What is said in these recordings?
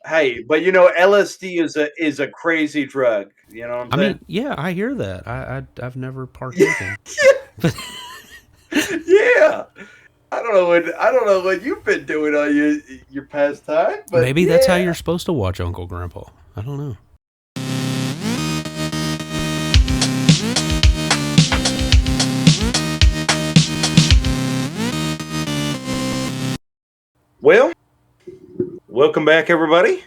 Hey, but LSD is a crazy drug. You know what I'm I mean, saying? yeah, I hear that. I've never partaken, but Yeah. I don't know what you've been doing on your pastime, but maybe that's how yeah. you're supposed to watch Uncle Grandpa. I don't know. Well, welcome back, everybody.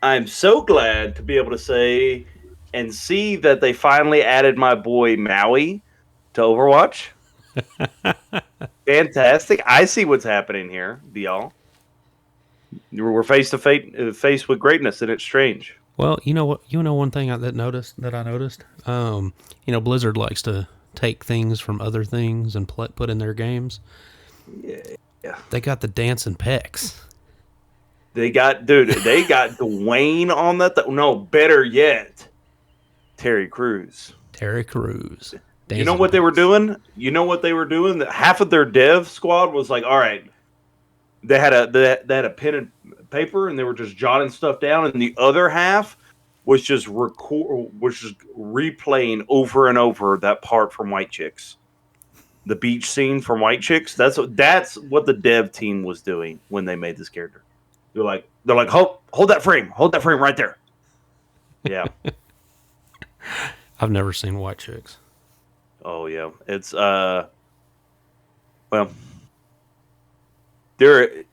I'm so glad to be able to say and see that they finally added my boy Maui to Overwatch. Fantastic. I see what's happening here, y'all. We're face to face with greatness, and it's strange. Well, you know what? You know one thing that I noticed. Blizzard likes to take things from other things and put in their games. Yeah. They got the dancing pecs. They got Dwayne on that. No, better yet, Terry Crews. Terry Crews, You know dancing what they were pecs. doing? You know what they were doing? Half of their dev squad was like, all right, they had a pen and paper and they were just jotting stuff down, and the other half was just replaying over and over that part from White Chicks, the beach scene from White Chicks. That's what the dev team was doing when they made this character. They're like hold that frame right there. Yeah. I've never seen White Chicks. Oh yeah. It's well, there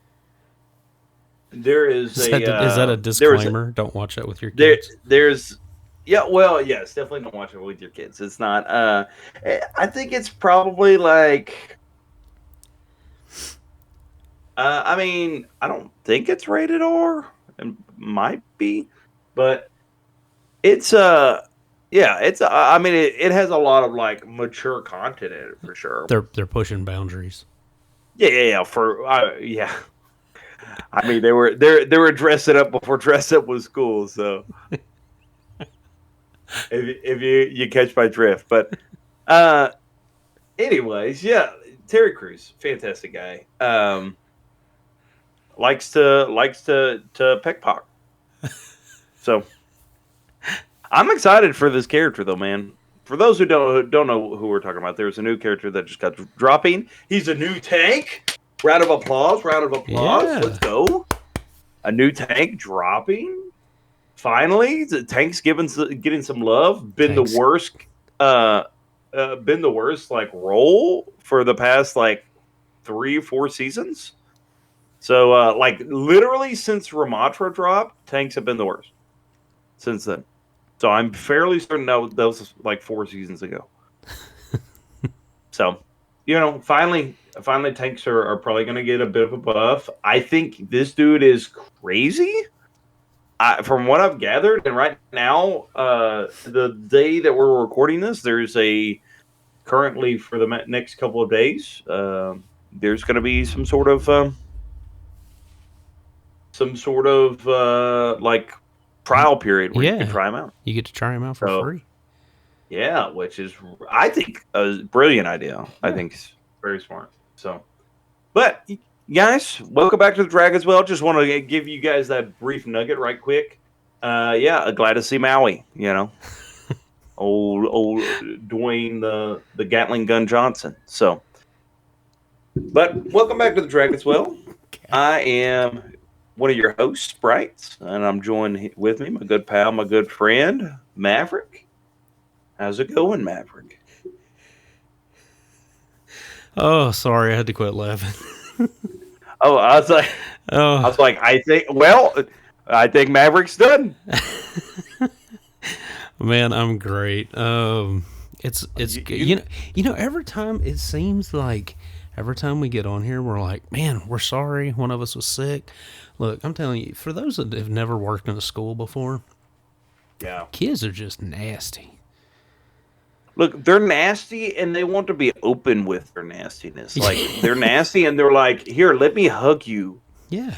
there is Is that a disclaimer? Don't watch that with your kids. there's yeah, well, yes, definitely don't watch it with your kids. It's not I think it's probably like I mean, I don't think it's rated R. It might be, but it's yeah, it's I mean it has a lot of like mature content in it for sure. They're pushing boundaries. Yeah. For yeah, I mean they were dressing up before dress up was cool. So if you catch my drift, but uh, anyways, yeah, Terry Crews, fantastic guy. Likes to peckpock. So I'm excited for this character though, man. For those who don't know who we're talking about, there's a new character that just got dropping. He's a new tank. Round of applause! Round of applause! Yeah, Let's go. A new tank dropping. Finally, the tank's getting some love. tanks. Uh, been the worst like role for the past like 3 or 4 seasons. So like literally since Ramatra dropped, tanks have been the worst since then. So I'm fairly certain that was like 4 seasons ago. So, finally tanks are probably going to get a bit of a buff. I think this dude is crazy. From what I've gathered, and right now, the day that we're recording this, there's a currently for the next couple of days, there's going to be some sort of like trial period where you can Yeah, try them out. you get to try them out for So free. yeah, which is I think a brilliant idea. I Yeah. think it's very smart. So, but guys, welcome back to the Drag as well. Just want to give you guys that brief nugget right quick. Yeah, glad to see Maui. Old Dwayne the Gatling gun Johnson. So, but welcome back to the Drag as well. I am one of your hosts, Sprites, and I'm joined with me, my good pal, my good friend, Maverick. How's it going, Maverick? Oh, sorry, I had to quit laughing. Oh, I was like, Oh, I think Maverick's done. man, I'm great. It's You, you you, know every time it seems like every time we get on here, we're like, man, we're sorry. One of us was sick. Look, I'm telling you, for those that have never worked in a school before, yeah. kids are just nasty. Look, they're nasty and they want to be open with their nastiness. Like they're nasty and they're like, "Here, let me hug you." Yeah,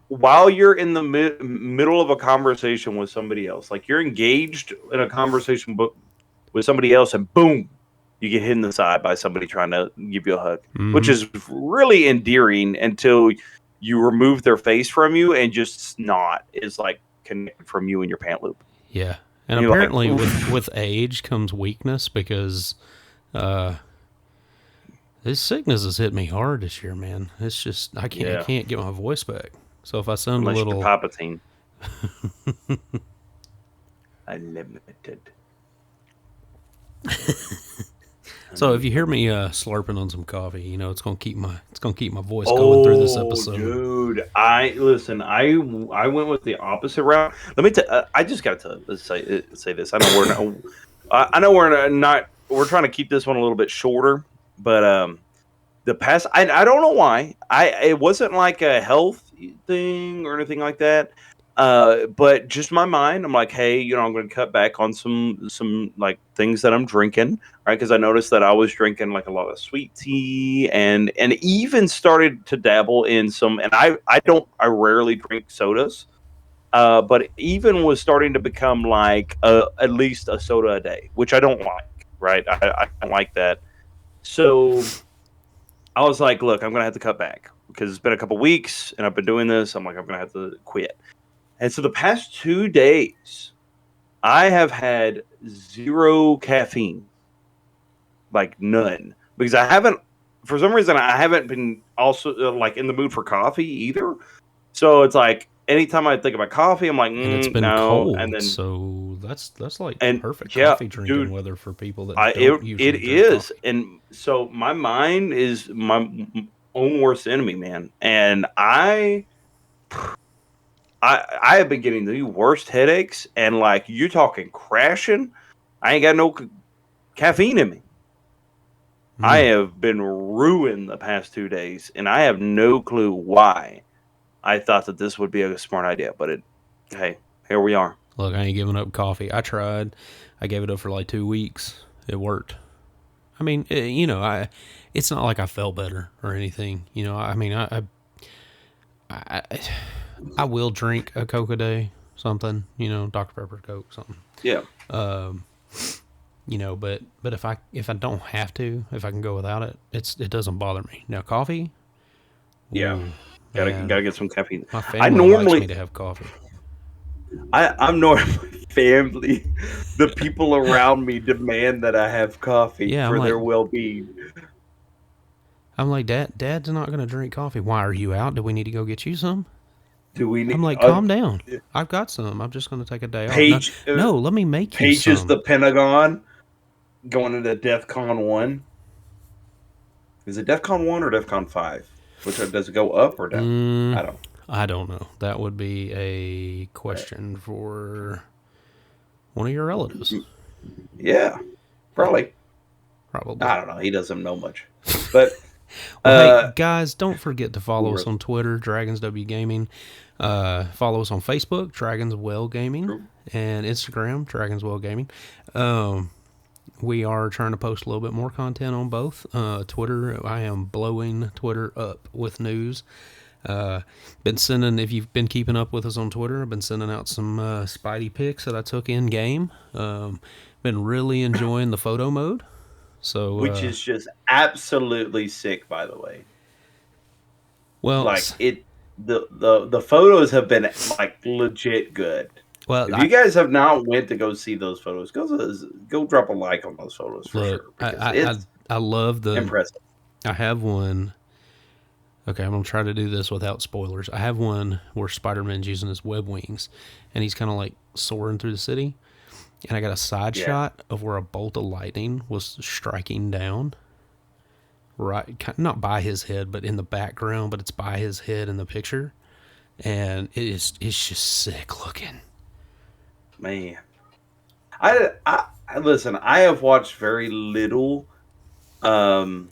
While you're in the middle of a conversation with somebody else, like you're engaged in a conversation with somebody else, and boom, you get hit in the side by somebody trying to give you a hug, which mm-hmm. is really endearing until you remove their face from you, and just snot is like connected from you and your pant loop. Yeah. And And you're like, apparently "Oof." with age comes weakness because this sickness has hit me hard this year, man. It's just I Yeah, can't get my voice back. So if I sound a unless you're little Palpatine. Unlimited. So if you hear me slurping on some coffee, you know it's gonna keep my voice going through this Oh, episode. dude! I went with the opposite route. Let me. I just got to say this. I know we're not. I know we're not. We're trying to keep this one a little bit shorter, but the past. I don't know why. It wasn't like a health thing or anything like that. But just my mind. I'm like, hey, I'm going to cut back on some like things that I'm drinking, right? Because I noticed that I was drinking like a lot of sweet tea and even started to dabble in some. And I rarely drink sodas. But even was starting to become like at least a soda a day, which I don't like, right? I don't like that. So I was like, look, I'm gonna have to cut back because it's been a couple weeks and I've been doing this. I'm like, I'm gonna have to quit. And so the past 2 days, I have had zero caffeine, like none, because I haven't, for some reason, I haven't been also like in the mood for coffee either. So it's like anytime I think about coffee, I'm like, And it's been no. And cold, then, so that's like and perfect yeah, coffee drinking dude, weather for people that I don't it usually drink is. coffee. And so my mind is my own worst enemy, man. And I have been getting the worst headaches, and like you're talking crashing. I ain't got no caffeine in me. I Mm. have been ruined the past 2 days, and I have no clue why. I thought that this would be a smart idea, but hey, here we are. Look, I ain't giving up coffee. I tried. I gave it up for like 2 weeks. It worked. I mean, it's not like I felt better or anything. I mean, I, I will drink a Coke a day, something. Dr Pepper, Coke, something. Yeah, But if I don't have to, if I can go without it, it doesn't bother me. Now coffee, yeah. ooh, Gotta man, get some caffeine. my I family likes me normally to have coffee. I'm normally family. The people around me demand that I have coffee Yeah, for their well being. I'm like, Dad's not gonna drink coffee. Why are you out? Do we need to go get you some? Do we I'm need like, calm down. I've got some. I'm just gonna take a day off. No, Page no, let me make you Page is some. the Pentagon going into DEFCON 1? Is it DEFCON 1 or DEFCON 5? Which does it go up or down? I don't. I don't know. That would be a question for one of your relatives. Yeah, Yeah, probably. probably. I don't know. He doesn't know much. But Well, hey guys, don't forget to follow us Tourist. on Twitter, Dragons W Gaming. Follow us on Facebook, Dragons Well Gaming, True. and Instagram, Dragons Well Gaming. We are trying to post a little bit more content on both. Twitter, I am blowing Twitter up with news. Been sending, if you've been keeping up with us on Twitter, I've been sending out some Spidey pics that I took in game. Been really enjoying the photo mode. So, Which is just absolutely sick, by the way. well, Like the photos have been like legit good. well, If you guys have not went to go see those photos, go drop a like on those photos for look, sure because it's I love the. impressive. I have one. Okay, I'm gonna try to do this without spoilers. I have one where Spider-Man's using his web wings, and he's kind of like soaring through the city. And I got a side Yeah. shot of where a bolt of lightning was striking down, right, not by his head, but in the background. But it's by his head in the picture, and it's just sick looking. Man, I listen. I have watched um,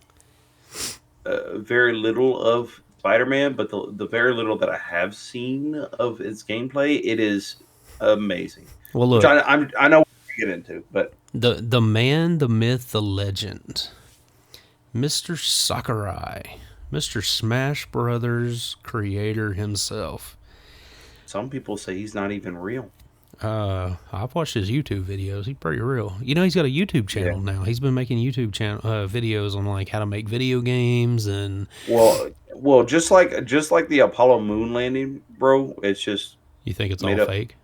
very little of Spider-Man, but the very little that I have seen of its gameplay, it is amazing. Well, Which look, I know what to get into, but the man, the myth, the legend, Mr. Sakurai, Mr. Smash Brothers creator himself. some people say he's not even real. I've watched his YouTube videos. He's pretty real. You know, he's got a YouTube channel now. He's been making YouTube channel videos on like how to make video games and. Well, just like the Apollo moon landing, bro. It's just You think it's made all up. fake?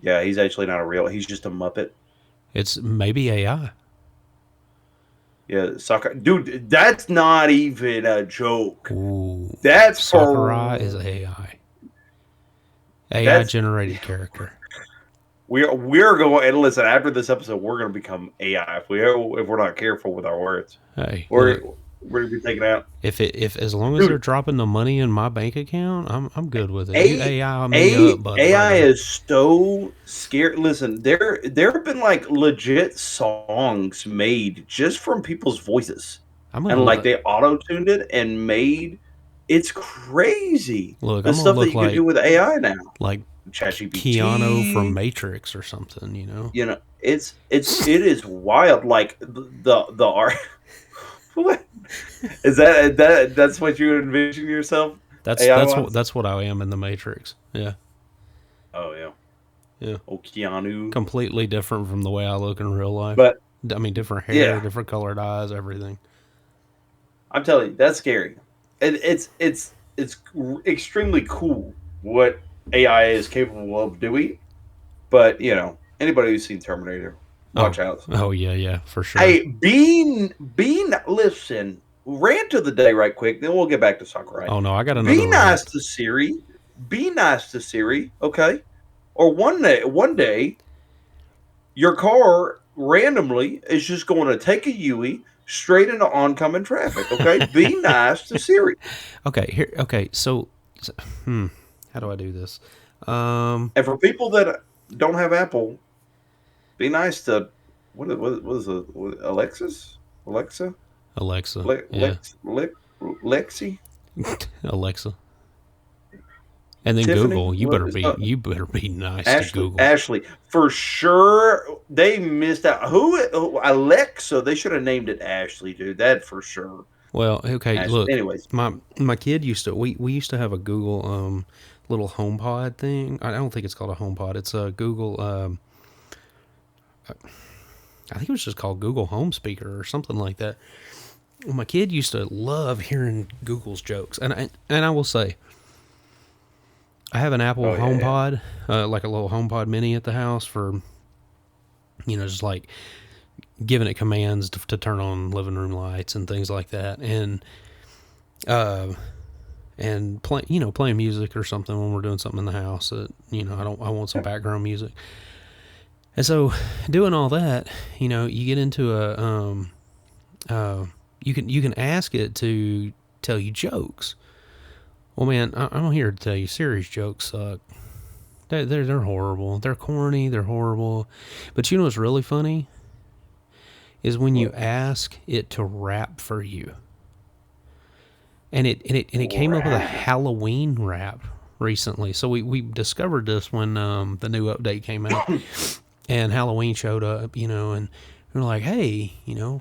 Yeah, he's actually not a real. He's just a Muppet. It's maybe AI. Yeah, Sakurai. Dude, that's not even a joke. Ooh, That's Sakurai for is AI. AI that's generated character. we're going and listen. After this episode, we're going to become AI if we're not careful with our words. Hey, We're look, we're going to be taken out. if as long as Dude, they're dropping the money in my bank account, I'm good with it. You A, AI me up, AI brother. is so scared. Listen, there have been like legit songs made just from people's voices, I'm gonna and like look. they auto tuned it and made. It's crazy Look, the I'm gonna stuff that look you can do with AI now. Keanu from ChatGPT, Matrix or something. You know. you know, it is wild. Like the art. What is that's what you envision yourself AI wise? That's what I am in the Matrix. Yeah, Oh yeah. yeah. Oh, Keanu. Completely different from the way I look in real life. But I mean, different hair, yeah, different colored eyes, everything. I'm telling you, that's scary. And it's extremely cool what AI is capable of doing. But anybody who's seen Terminator, Oh, watch out. oh yeah, yeah, for sure. Hey, listen, rant of the day right quick, then we'll get back to Sakurai. Oh no, I got Be another nice rant. to Siri. Be nice to Siri, okay? Or one day, your car randomly is just going to take a Yui straight into oncoming traffic. Okay, be nice to Siri. Okay, here. Okay, how do I do this? And for people that don't have Apple, be nice to what is it? Alexis, Alexa, Alexa. Yeah, Lex, Lexi, Alexa. And then Tiffany. Google. What is You better be nice to Ashley? Google. Ashley, for sure, they missed out. Who Alexa? They should have named it Ashley, dude. That for sure. Well, okay, Ashley. look, Anyways, my kid used to we used to have a Google little HomePod thing. I don't think it's called a HomePod. It's a Google I think it was just called Google Home Speaker or something like that. Well, my kid used to love hearing Google's jokes, and I will say, I have an Apple oh yeah, HomePod, like a little HomePod Mini at the house for, just like giving it commands to turn on living room lights and things like that, and playing music or something when we're doing something in the house that I want some background music. And so, doing all that, you get into you can ask it to tell you jokes. Well, man, I'm here to tell you, Siri's jokes suck. They're horrible. They're corny. They're horrible. But you know what's really funny is when you ask it to rap for you. And it came up with a Halloween rap recently. So we discovered this when the new update came out. And Halloween showed up, and we're like, hey,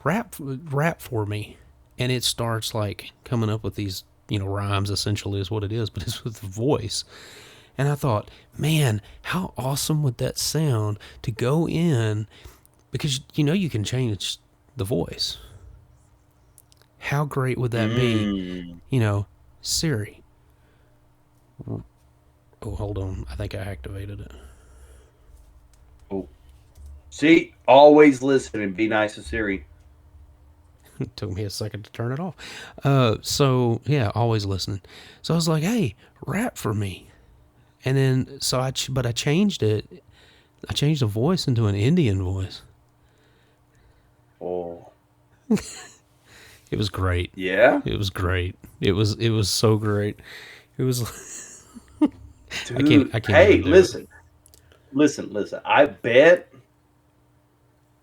rap for me. And it starts like coming up with these, rhymes essentially is what it is, but it's with the voice. And I thought, man, how awesome would that sound to go in, because you can change the voice. How great would that be? Siri. Oh, hold on. I think I activated it. Oh. See, always listen and be nice to Siri. It took me a second to turn it off. So yeah, always listening. So I was like, hey, rap for me. And then, but I changed it. I changed the voice into an Indian voice. Oh. It was great. Yeah? It was great. It was so great. It was Dude, I can't hey, even do listen. I bet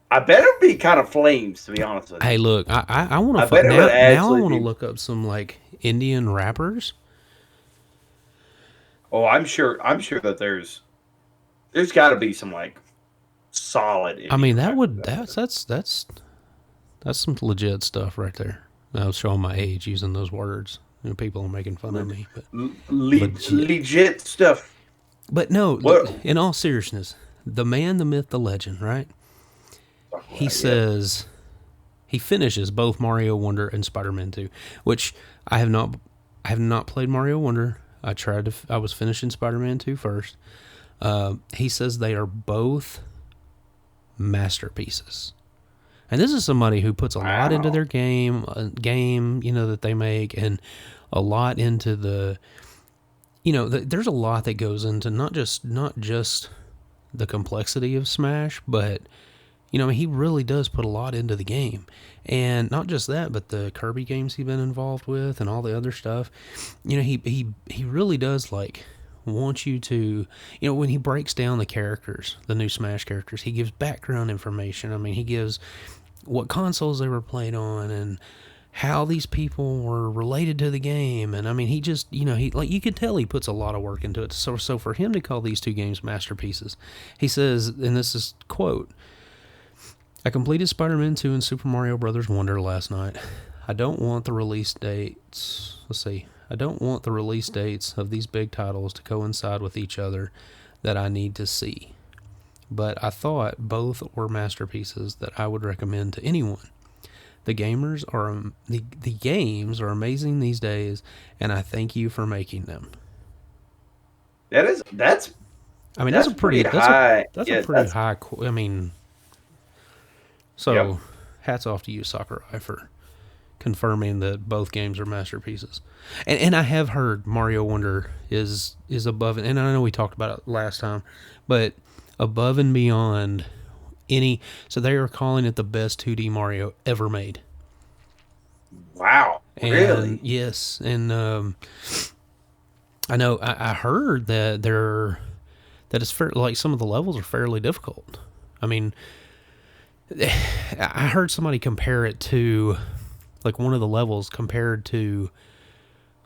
it'd be kind of flames, to be honest with you. Hey, look, I want to now I want to look up some like Indian rappers. Oh, I'm sure that there's got to be some like solid Indian I mean, that's some legit stuff right there. I was showing my age using those words. People are making fun of me, but legit stuff. But no, What? in all seriousness, the man, the myth, the legend, right? He Sakurai, yeah. says he finishes both Mario Wonder and Spider-Man 2, which I have not. I have not played Mario Wonder. I was finishing Spider-Man 2 first. He says they are both masterpieces. And this is somebody who puts a lot into Wow. their game, that they make, and a lot into there's a lot that goes into not just the complexity of Smash, but he really does put a lot into the game. And not just that, but the Kirby games he's been involved with and all the other stuff. He really does want you to, when he breaks down the characters, the new Smash characters, he gives background information. I mean, he gives what consoles they were played on and how these people were related to the game. And I mean, he just, he, like, you could tell he puts a lot of work into it. So for him to call these two games masterpieces, he says, and this is quote, "I completed Spider-Man 2 and Super Mario Bros. Wonder last night. I don't want the release dates. Let's see. I don't want the release dates of these big titles to coincide with each other that I need to see. But I thought both were masterpieces that I would recommend to anyone. The games are amazing these days, and I thank you for making them." That's I mean, that's pretty high. that's a Yeah, pretty that's high. I mean, yep. so hats off to you, Sakurai, for confirming that both games are masterpieces. And I have heard Mario Wonder is above, and I know we talked about it last time, but above and beyond any. So they are calling it the best 2D Mario ever made. Wow. And Really? yes, and I know I heard that it's fair, like some of the levels are fairly difficult. I mean, I heard somebody compare it to like one of the levels compared to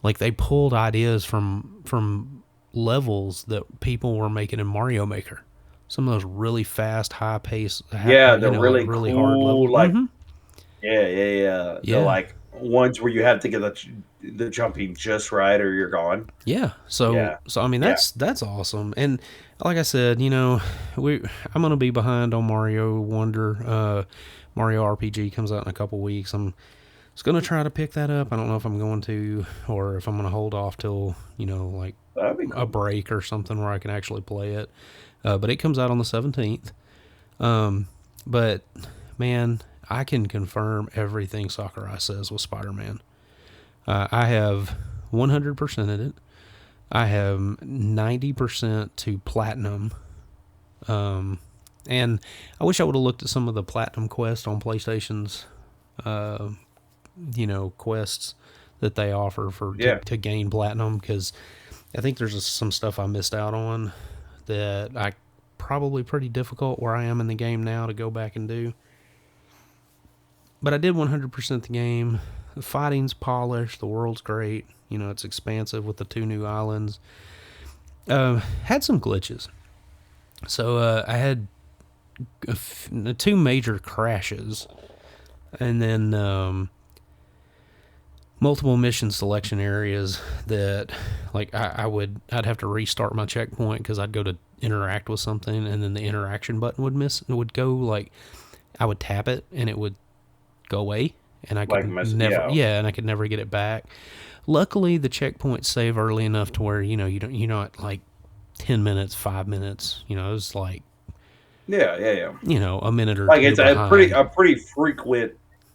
like they pulled ideas from levels that people were making in Mario Maker. Some of those really fast, high pace, Yeah, they're like really really hard levels. cool. Like, Mm-hmm. yeah, yeah, yeah. The Yeah, like ones where you have to get the jumping just right, or you're gone. yeah. So Yeah, so I mean yeah. that's awesome. And like I said, I'm gonna be behind on Mario Wonder. Mario RPG comes out in a couple weeks. I'm just gonna try to pick that up. I don't know if I'm going to or if I'm gonna hold off till like That'd be a cool. break or something where I can actually play it. But it comes out on the 17th. But man, I can confirm everything Sakurai says with Spider-Man. I have 100%ed it. I have 90% to platinum. And I wish I would have looked at some of the platinum quests on PlayStation's, quests that they offer Yeah. to gain platinum, because I think there's some stuff I missed out on that I probably pretty difficult where I am in the game now to go back and do. But I did 100% the game. The fighting's polished. The world's great. It's expansive with the 2 new islands. Had some glitches. So I had 2 major crashes, and then multiple mission selection areas that like I'd have to restart my checkpoint because I'd go to interact with something, and then the interaction button would go like I would tap it and it would go away, and I Like could never, yeah. yeah, and I could never get it back. Luckily, the checkpoints save early enough to where you're not like 10 minutes, 5 minutes. It was like Yeah, yeah, yeah. a minute or Like two it's a pretty behind. frequent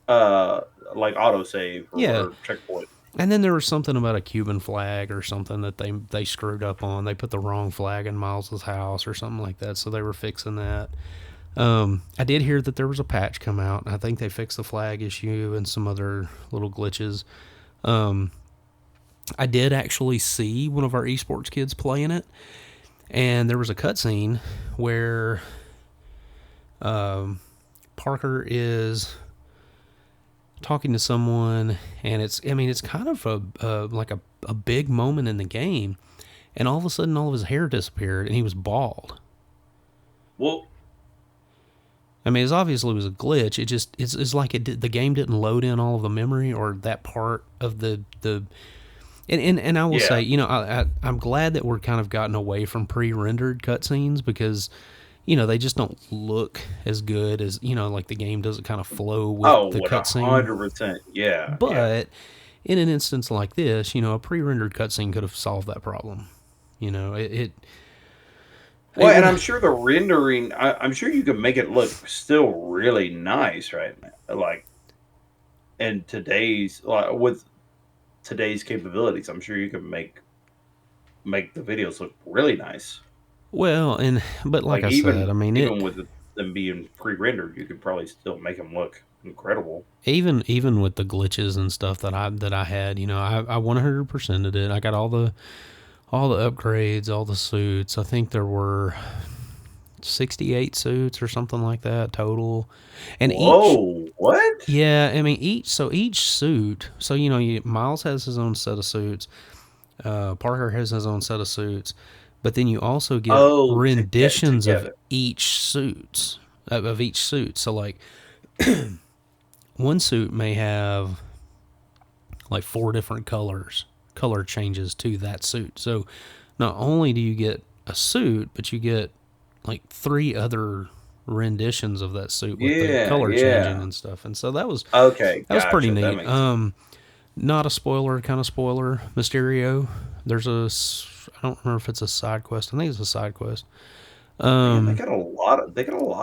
like autosave Yeah, or checkpoint. and then there was something about a Cuban flag or something that they screwed up on. They put the wrong flag in Miles's house or something like that, so they were fixing that. I did hear that there was a patch come out. I think they fixed the flag issue and some other little glitches. I did actually see one of our esports kids playing it, and there was a cutscene where Parker is talking to someone, and it's kind of a big moment in the game, and all of a sudden all of his hair disappeared and he was bald. Well, I mean, it obviously was a glitch. It's like the game didn't load in all of the memory or that part of the And I will Yeah. say, I'm glad that we're kind of gotten away from pre-rendered cutscenes because, they just don't look as good as, like the game doesn't kind of flow with Oh, the what cutscene. 100%. Yeah, yeah. But in an instance like this, a pre-rendered cutscene could have solved that problem. It Well, and would. I'm sure the rendering, I'm sure you can make it look still really nice right now. Like in today's, with today's capabilities, I'm sure you can make the videos look really nice. Well, but like Like I said, even I mean even with them being pre-rendered, you could probably still make them look incredible. even with the glitches and stuff that I had, I 100%ed it. I got all the upgrades, all the suits. I think there were 68 suits or something like that total. And each Whoa, what? yeah, I mean each suit. So Miles has his own set of suits. Parker has his own set of suits, but then you also get Oh, renditions of together. each suit. So like one suit may have like four different color changes to that suit. So not only do you get a suit, but you get like three other renditions of that suit with the Yeah, color changing yeah. and stuff. And so that was Okay, that was pretty gotcha. That neat. makes sense. Not a spoiler, kind of spoiler. Mysterio. I don't remember if it's a side quest. I think it's a side quest. Man, they got a lot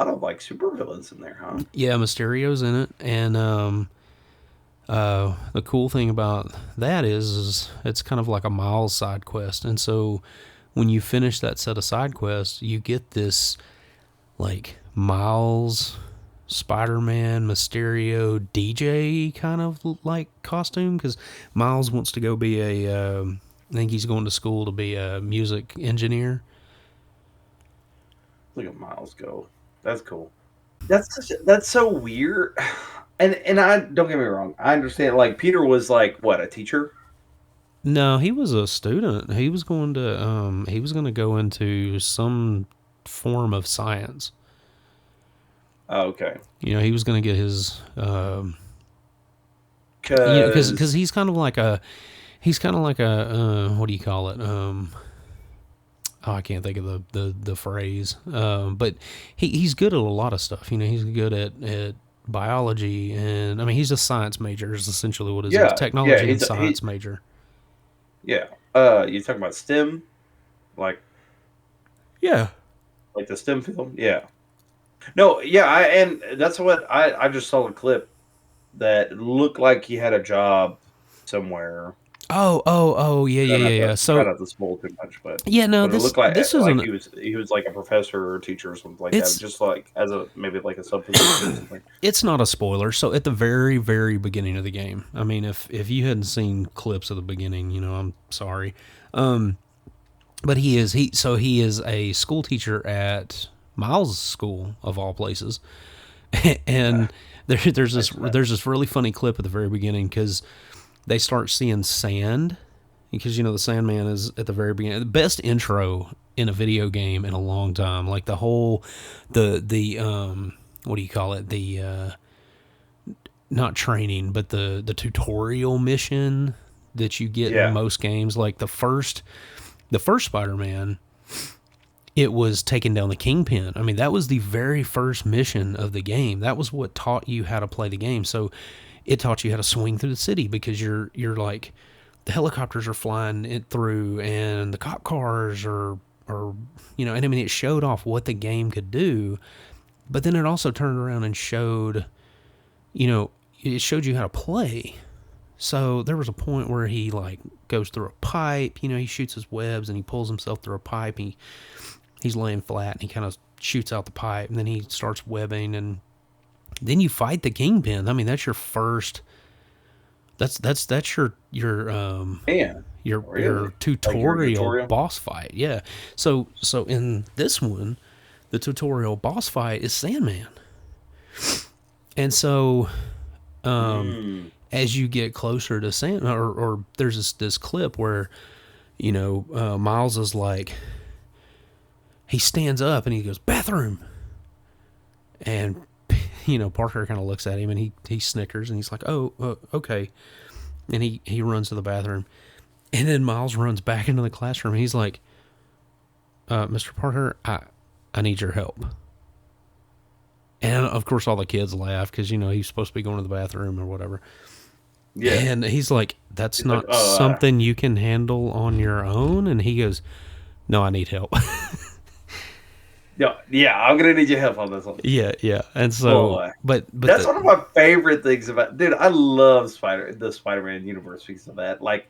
of like supervillains in there, huh? Yeah, Mysterio's in it, and the cool thing about that is it's kind of like a Miles side quest, and so when you finish that set of side quests, you get this like Miles, Spider-Man, Mysterio, DJ kind of like costume because Miles wants to go be I think he's going to school to be a music engineer. Look at Miles go. That's cool. That's so weird. And I don't get me wrong. I understand. Like Peter was like what, a teacher? No, he was a student. He was going to go into some form of science. Oh, okay. He was going to get his because Because he's kind of like a what do you call it? I can't think of the phrase. But he's good at a lot of stuff. He's good at biology, and I mean he's a science major is essentially what it is. yeah, yeah. Technology and He science major. yeah. You talking about STEM, like Yeah. like the STEM field? Yeah. No, yeah. And that's what I just saw a clip that looked like he had a job somewhere. Oh, yeah, yeah, Try yeah, not to yeah. try So not to spoil too much, yeah, no, but it this looked like this like isn't. he was like a professor or teacher or something like that, It's just like as a maybe like a sub position or something. it's not a spoiler. So at the very very beginning of the game, I mean, if you hadn't seen clips of the beginning, I'm sorry. But he is a school teacher at Miles' school of all places, Uh, and there's this nice enough. there's this really funny clip at the very beginning because they start seeing sand because the Sandman is at the very beginning. The best intro in a video game in a long time. Like the whole the what do you call it? The not training, but the tutorial mission that you get in Yeah, most games. Like the first Spider-Man, it was taking down the Kingpin. I mean, that was the very first mission of the game. That was what taught you how to play the game. So it taught you how to swing through the city because you're like the helicopters are flying it through and the cop cars are and I mean it showed off what the game could do, but then it also turned around and you know it showed you how to play. So there was a point where he like goes through a pipe, he shoots his webs and he pulls himself through a pipe. He's laying flat and he kind of shoots out the pipe and then he starts webbing and then you fight the Kingpin. I mean, that's your first. That's man, your really? Like your tutorial tutorial? boss fight. Yeah. So in this one, the tutorial boss fight is Sandman, and so Mm. as you get closer to Sandman, or there's this clip where Miles is like he stands up and he goes bathroom, and Parker kind of looks at him and he snickers and he's like, oh, okay, and he runs to the bathroom, And then Miles runs back into the classroom. He's like, Mr. Parker, I need your help. And of course, all the kids laugh because, he's supposed to be going to the bathroom or whatever. Yeah. And he's like, that's He's like, not something you can handle on your own. And he goes, no, I need help. yeah, I'm gonna need your help on this one. Yeah. And so, Boy, but that's one of my favorite things about. Dude, I love the Spider-Man universe because of that. Like,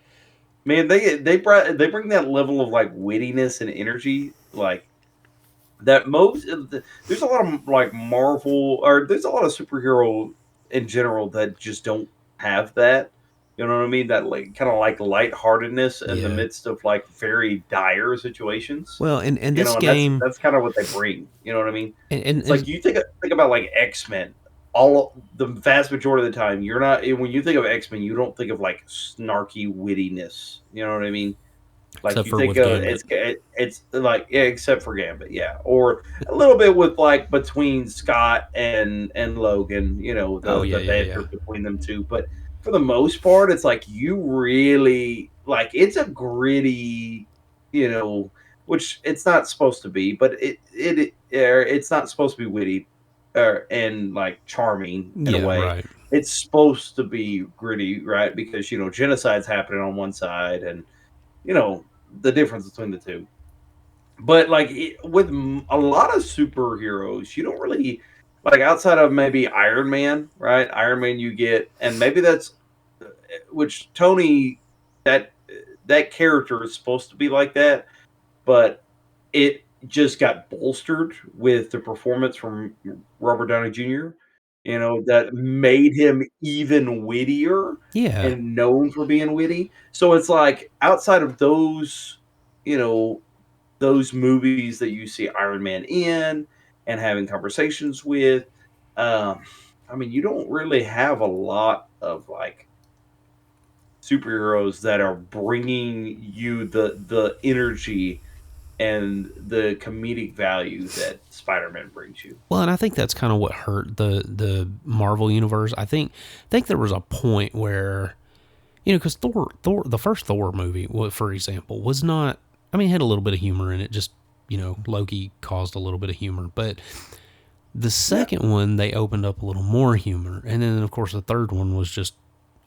man, they bring that level of like wittiness and energy, like that. There's a lot of like Marvel, or there's a lot of superhero in general that just don't have that. You know what I mean? That like kind of like lightheartedness in the yeah. midst of like very dire situations. Well, and You this know, and game, that's kind of what they bring. You know what I mean? It's and like you think about like X-Men. The vast majority of the time, you're not when you think of X-Men, you don't think of like snarky wittiness. You know what I mean? Like except you for think with of Gambit. it's like, yeah, except for Gambit, yeah, or a little bit with like between Scott and Logan, Oh, the yeah. banter between them two. But for the most part, it's like you really like it's a gritty, which it's not supposed to be, but it's not supposed to be witty, and like charming in a Yeah, way. right. It's supposed to be gritty, right? Because genocide's happening on one side, and you know the difference between the two. But like with a lot of superheroes, you don't really like outside of maybe Iron Man, right? Iron Man, you get, and maybe that's which Tony that that character is supposed to be like that, but it just got bolstered with the performance from Robert Downey Jr. That made him even wittier Yeah. and known for being witty. So it's like outside of you know, those movies that you see Iron Man in and having conversations with, um, I mean, you don't really have a lot of like superheroes that are bringing you the energy and the comedic value that Spider-Man brings you. Well, and I think that's kind of what hurt the Marvel universe. I think there was a point where, because Thor, the first Thor movie, for example, was not. I mean, it had a little bit of humor in it. Just Loki caused a little bit of humor, but the Yeah. second one they opened up a little more humor, and then of course the third one was just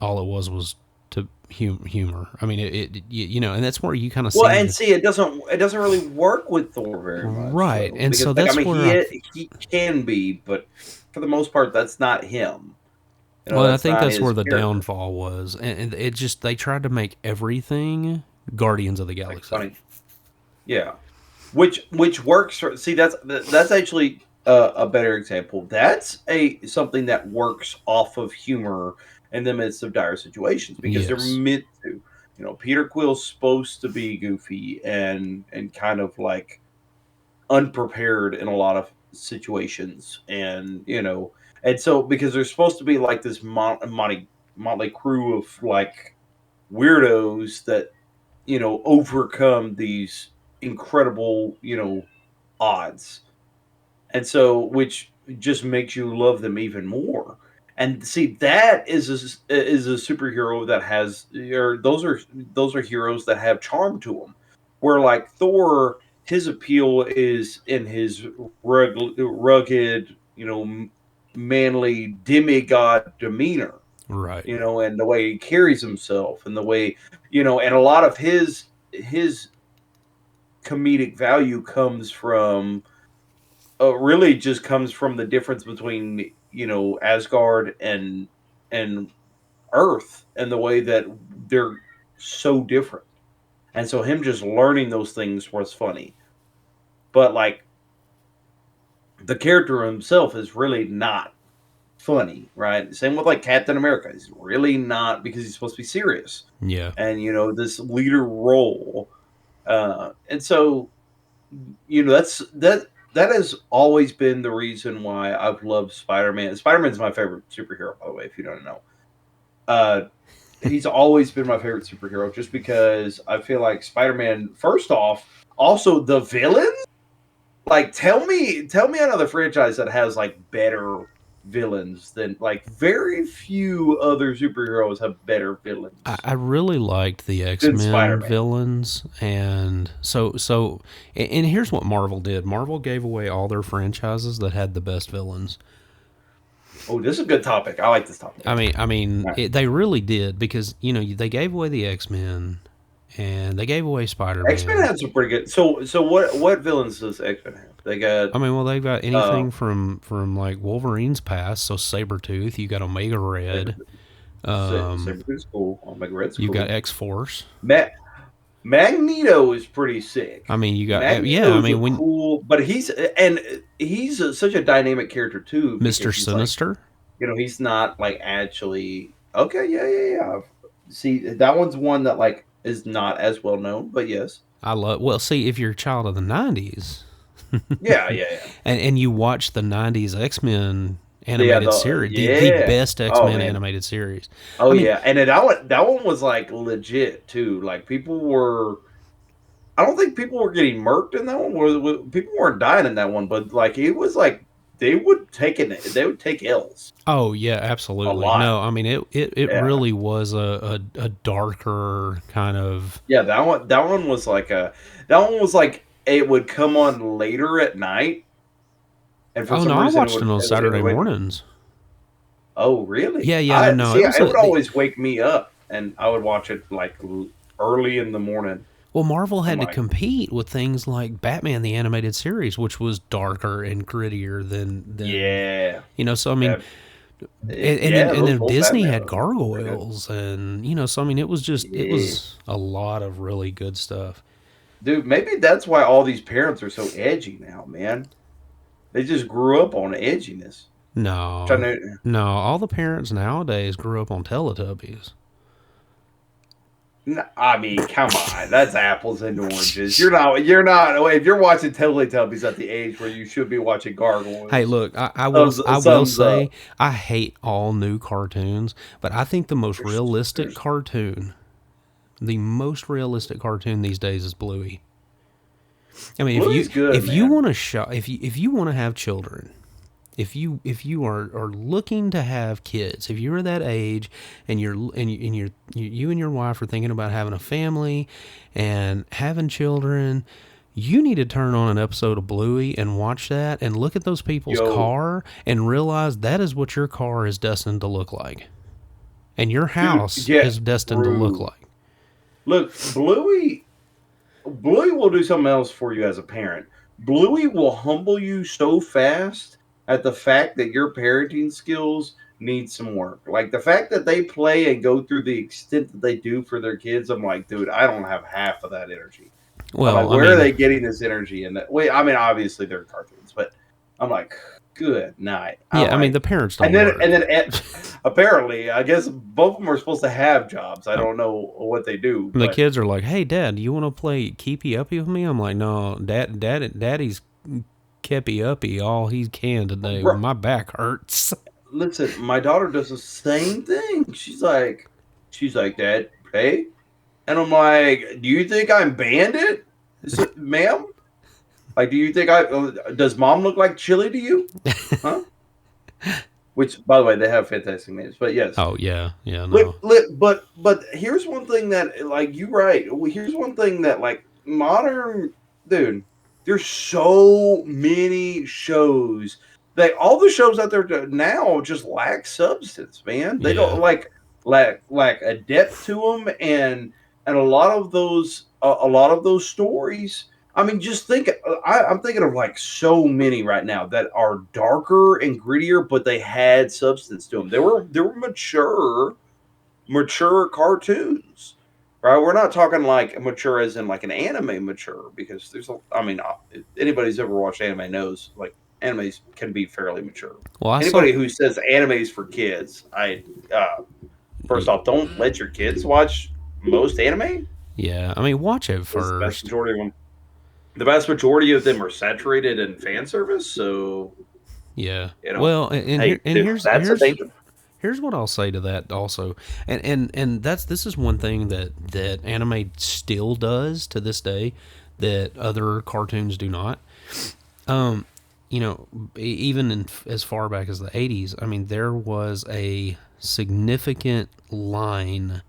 all it was to humor. I mean, and that's where you kind of Well, see and see, it doesn't really work with Thor very much right, though, and because so like I that's mean where I. he can be, but for the most part, that's not him. Well, I That's think not that's where his the character. downfall was, and it just they tried to make everything Guardians of the Like Galaxy. funny, yeah. Which works for see that's actually a better example. That's a something that works off of humor in the midst of dire situations because they're Yes. meant to. Peter Quill's supposed to be goofy and kind of like unprepared in a lot of situations, and so because they're supposed to be like this motley crew of like weirdos that overcome these incredible odds, and so which just makes you love them even more. And see, that is a superhero that has, or those are heroes that have charm to them. Where like Thor, his appeal is in his rugged, manly demigod demeanor, Right. and the way he carries himself, and the way, and a lot of his comedic value comes from really just comes from the difference between Asgard and Earth, and the way that they're so different. And so him just learning those things was funny. But like the character himself is really not funny, right? Same with like Captain America. He's really not, because he's supposed to be serious. Yeah. And this leader role. And so that has always been the reason why I've loved Spider-Man. Spider-Man's my favorite superhero, by the way, if you don't know. Uh, he's always been my favorite superhero just because I feel like Spider-Man, first off, also the villain. Like, tell me another franchise that has like better villains than like very few other superheroes have better villains I really liked the than X-Men Spider-Man. villains, and and here's what Marvel did. Marvel gave away all their franchises that had the best villains. Oh, this is a good topic. I like this topic. Right. They really did, because they gave away the X-Men, and they gave away X-Men Spider-Man. had some pretty good. So what villains does X-Men have? They got Well, they've got uh anything from like Wolverine's past, so Sabretooth. You got Omega Red. Sabretooth's cool. Omega Red's You've got cool. X-Force. Ma- Magneto is pretty sick. You got Magneto's a when cool, but he's such a dynamic character too Mr. because he's like, Sinister. he's not like actually okay. Yeah. See, that one's one that like is not as well known, but yes. Well, see, if you're a child of the '90s, Yeah. and you watch the '90s X-Men Yeah, animated series, the yeah. best Oh X-Men man. animated series. Oh I mean, yeah, and then that one was like legit too. Like people were, I don't think people were getting murked in that one. People weren't dying in that one, but like it was like they would take L's oh yeah, a absolutely. lot. No, it Yeah, really was a darker kind of. yeah. That one was like it would come on later at night, and for Oh some no, I reason watched it on it Saturday would wake. mornings. Oh really? Yeah, I no, see. it was It would the always wake me up, and I would watch it like early in the morning. well, Marvel I'm had to like, compete with things like Batman the animated series, which was darker and grittier than yeah. So Yeah, and those then both Disney Batman had movies were pretty good. gargoyles, and it Yeah. was a lot of really good stuff. Dude, maybe that's why all these parents are so edgy now, man. They just grew up on edginess. Trying No, to, no, all the parents nowadays grew up on Teletubbies. I mean, come on, that's apples and oranges. You're not. If you're watching Teletubbies at the age where you should be watching Hey, Gargoyles, look, I will thumbs up. say I hate all new cartoons, but I think There's the most realistic cartoon these days is Bluey. Bluey's good, if you man. want to if you want to have children, if you are looking to have kids, if you're that age and you and your wife are thinking about having a family and having children, you need to turn on an episode of Bluey and watch that and look at those people's Yo, car and realize that is what your car is destined to look like, and your dude, house yeah, is destined to look true. like. Look, Bluey will do something else for you as a parent. Bluey will humble you so fast at the fact that your parenting skills need some work. Like the fact that they play and go through the extent that they do for their kids, I'm like, dude, I don't have half of that energy. I'm like, Well, where are they getting this energy? And that wait, I mean, obviously they're cartoons, but I'm like, good night. I'm yeah, like, the parents and don't then work. apparently, I guess both of them are supposed to have jobs. I don't know what they do, And the but kids are like, "Hey, Dad, you want to play keepy uppy with me?" I'm like, "No, Daddy's keepy uppy all he can today. bro, My back hurts." listen, my daughter does the same thing. She's like, Dad, play, and I'm like, do you think I'm Bandit, ma'am? Like, do you think does Mom look like Chili to you? Huh? Which, by the way, they have fantastic names, but yes. Oh yeah, yeah, Look, no, but here's one thing that like you right. Here's one thing that like modern dude. There's so many shows that all the shows out there now just lack substance, man. They don't yeah, lack a depth to them, and a lot of those stories. I mean, just think. I'm thinking of like so many right now that are darker and grittier, but they had substance to them. They were mature cartoons, right? We're not talking like mature as in like an anime mature because I mean, anybody's ever watched anime knows like animes can be fairly mature. well, I saw. Anybody who says animes for kids, first off, don't let your kids watch most anime Yeah, watch it because the vast first. majority of them. The vast majority of them are saturated in fan service, so Yeah. you know, Well, and hey, here and dude, that's a danger. here's what I'll say to that also, and this is one thing that anime still does to this day that other cartoons do not. even as far back as the 80s, I mean, there was a significant line.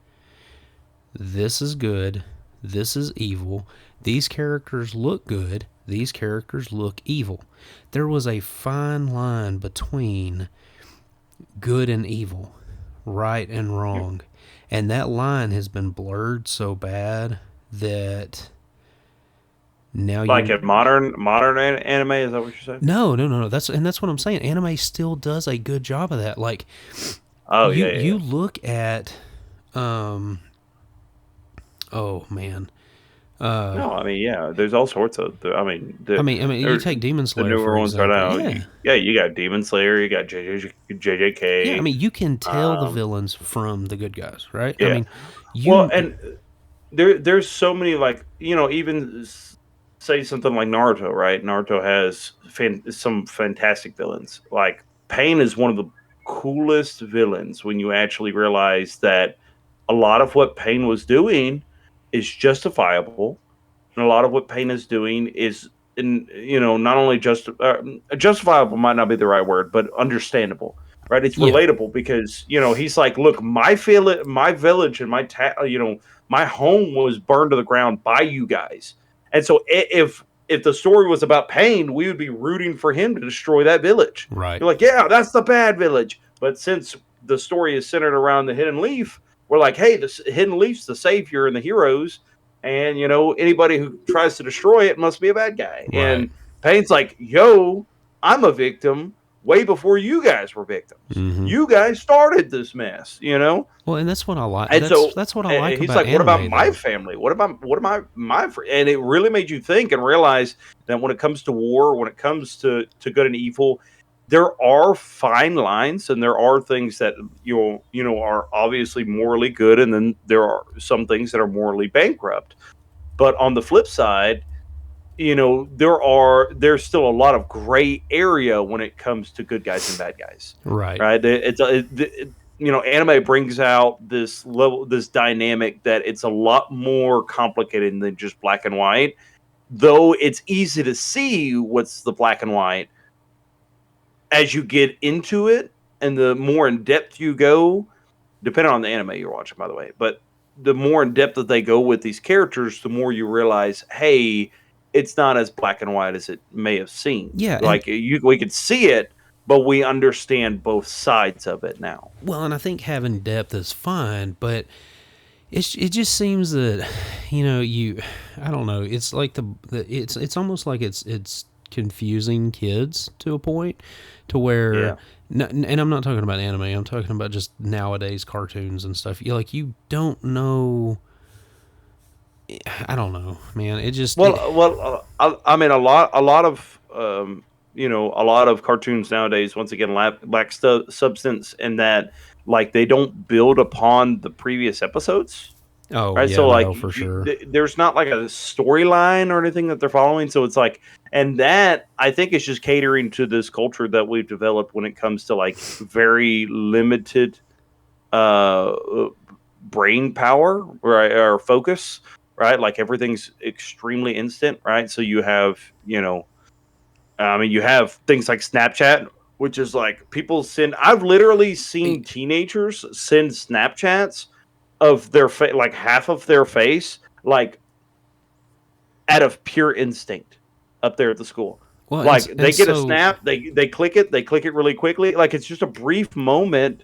This is good. This is evil. These characters look good. These characters look evil. There was a fine line between good and evil, right and wrong. And that line has been blurred so bad that now like in modern anime, is that what you're saying? No. That's what I'm saying. Anime still does a good job of that. Like, Oh you look at, oh man, no, I mean, yeah, there's all sorts of. I mean, you take Demon Slayer, the newer for ones right example. now. You got Demon Slayer, you got JJK. Yeah, I mean, you can tell the villains from the good guys, right? Yeah. I mean, Well, and there's so many, like, even say something like Naruto, right? Naruto has some fantastic villains. Like Pain is one of the coolest villains when you actually realize that a lot of what Pain was doing is justifiable, and a lot of what Pain is doing is, not only justifiable might not be the right word, but understandable, right? It's relatable because he's like, look, my village and my home was burned to the ground by you guys, and so if the story was about Pain, we would be rooting for him to destroy that village. right. You're like, yeah, that's the bad village. But since the story is centered around the Hidden Leaf, we're like, hey, the Hidden Leaf's the savior and the heroes, and anybody who tries to destroy it must be a bad guy. Right. And Payne's like, yo, I'm a victim way before you guys were victims. Mm-hmm. You guys started this mess, Well, and that's what I like. And that's what I like. He's about like, what about anime, my though? family? What about my and it really made you think and realize that when it comes to war, when it comes to good and evil, there are fine lines, and there are things that are obviously morally good, and then there are some things that are morally bankrupt. But on the flip side, there's still a lot of gray area when it comes to good guys and bad guys. Right. Right. Anime brings out this dynamic that it's a lot more complicated than just black and white. Though it's easy to see what's the black and white as you get into it, and the more in depth you go, depending on the anime you're watching, by the way, but the more in depth that they go with these characters, the more you realize, hey, it's not as black and white as it may have seemed. Yeah, like we could see it, but we understand both sides of it now. Well, and I think having depth is fine, but it just seems that I don't know. It's like it's almost like it's confusing kids to a point to where. And I'm not talking about anime. I'm talking about just nowadays cartoons and stuff. You don't know. I don't know, man. It just I mean, a lot of a lot of cartoons nowadays, once again, lack substance in that, like, they don't build upon the previous episodes. Oh, right. Yeah, So, like, for sure, there's not like a storyline or anything that they're following. So it's like, and that I think is just catering to this culture that we've developed when it comes to like very limited brain power, right, or focus, right? Like everything's extremely instant, right? So you have, you have things like Snapchat, which is like people send. I've literally seen teenagers send Snapchats of their like half of their face, like out of pure instinct up there at the school. Well, like they get a snap, they click it really quickly. Like it's just a brief moment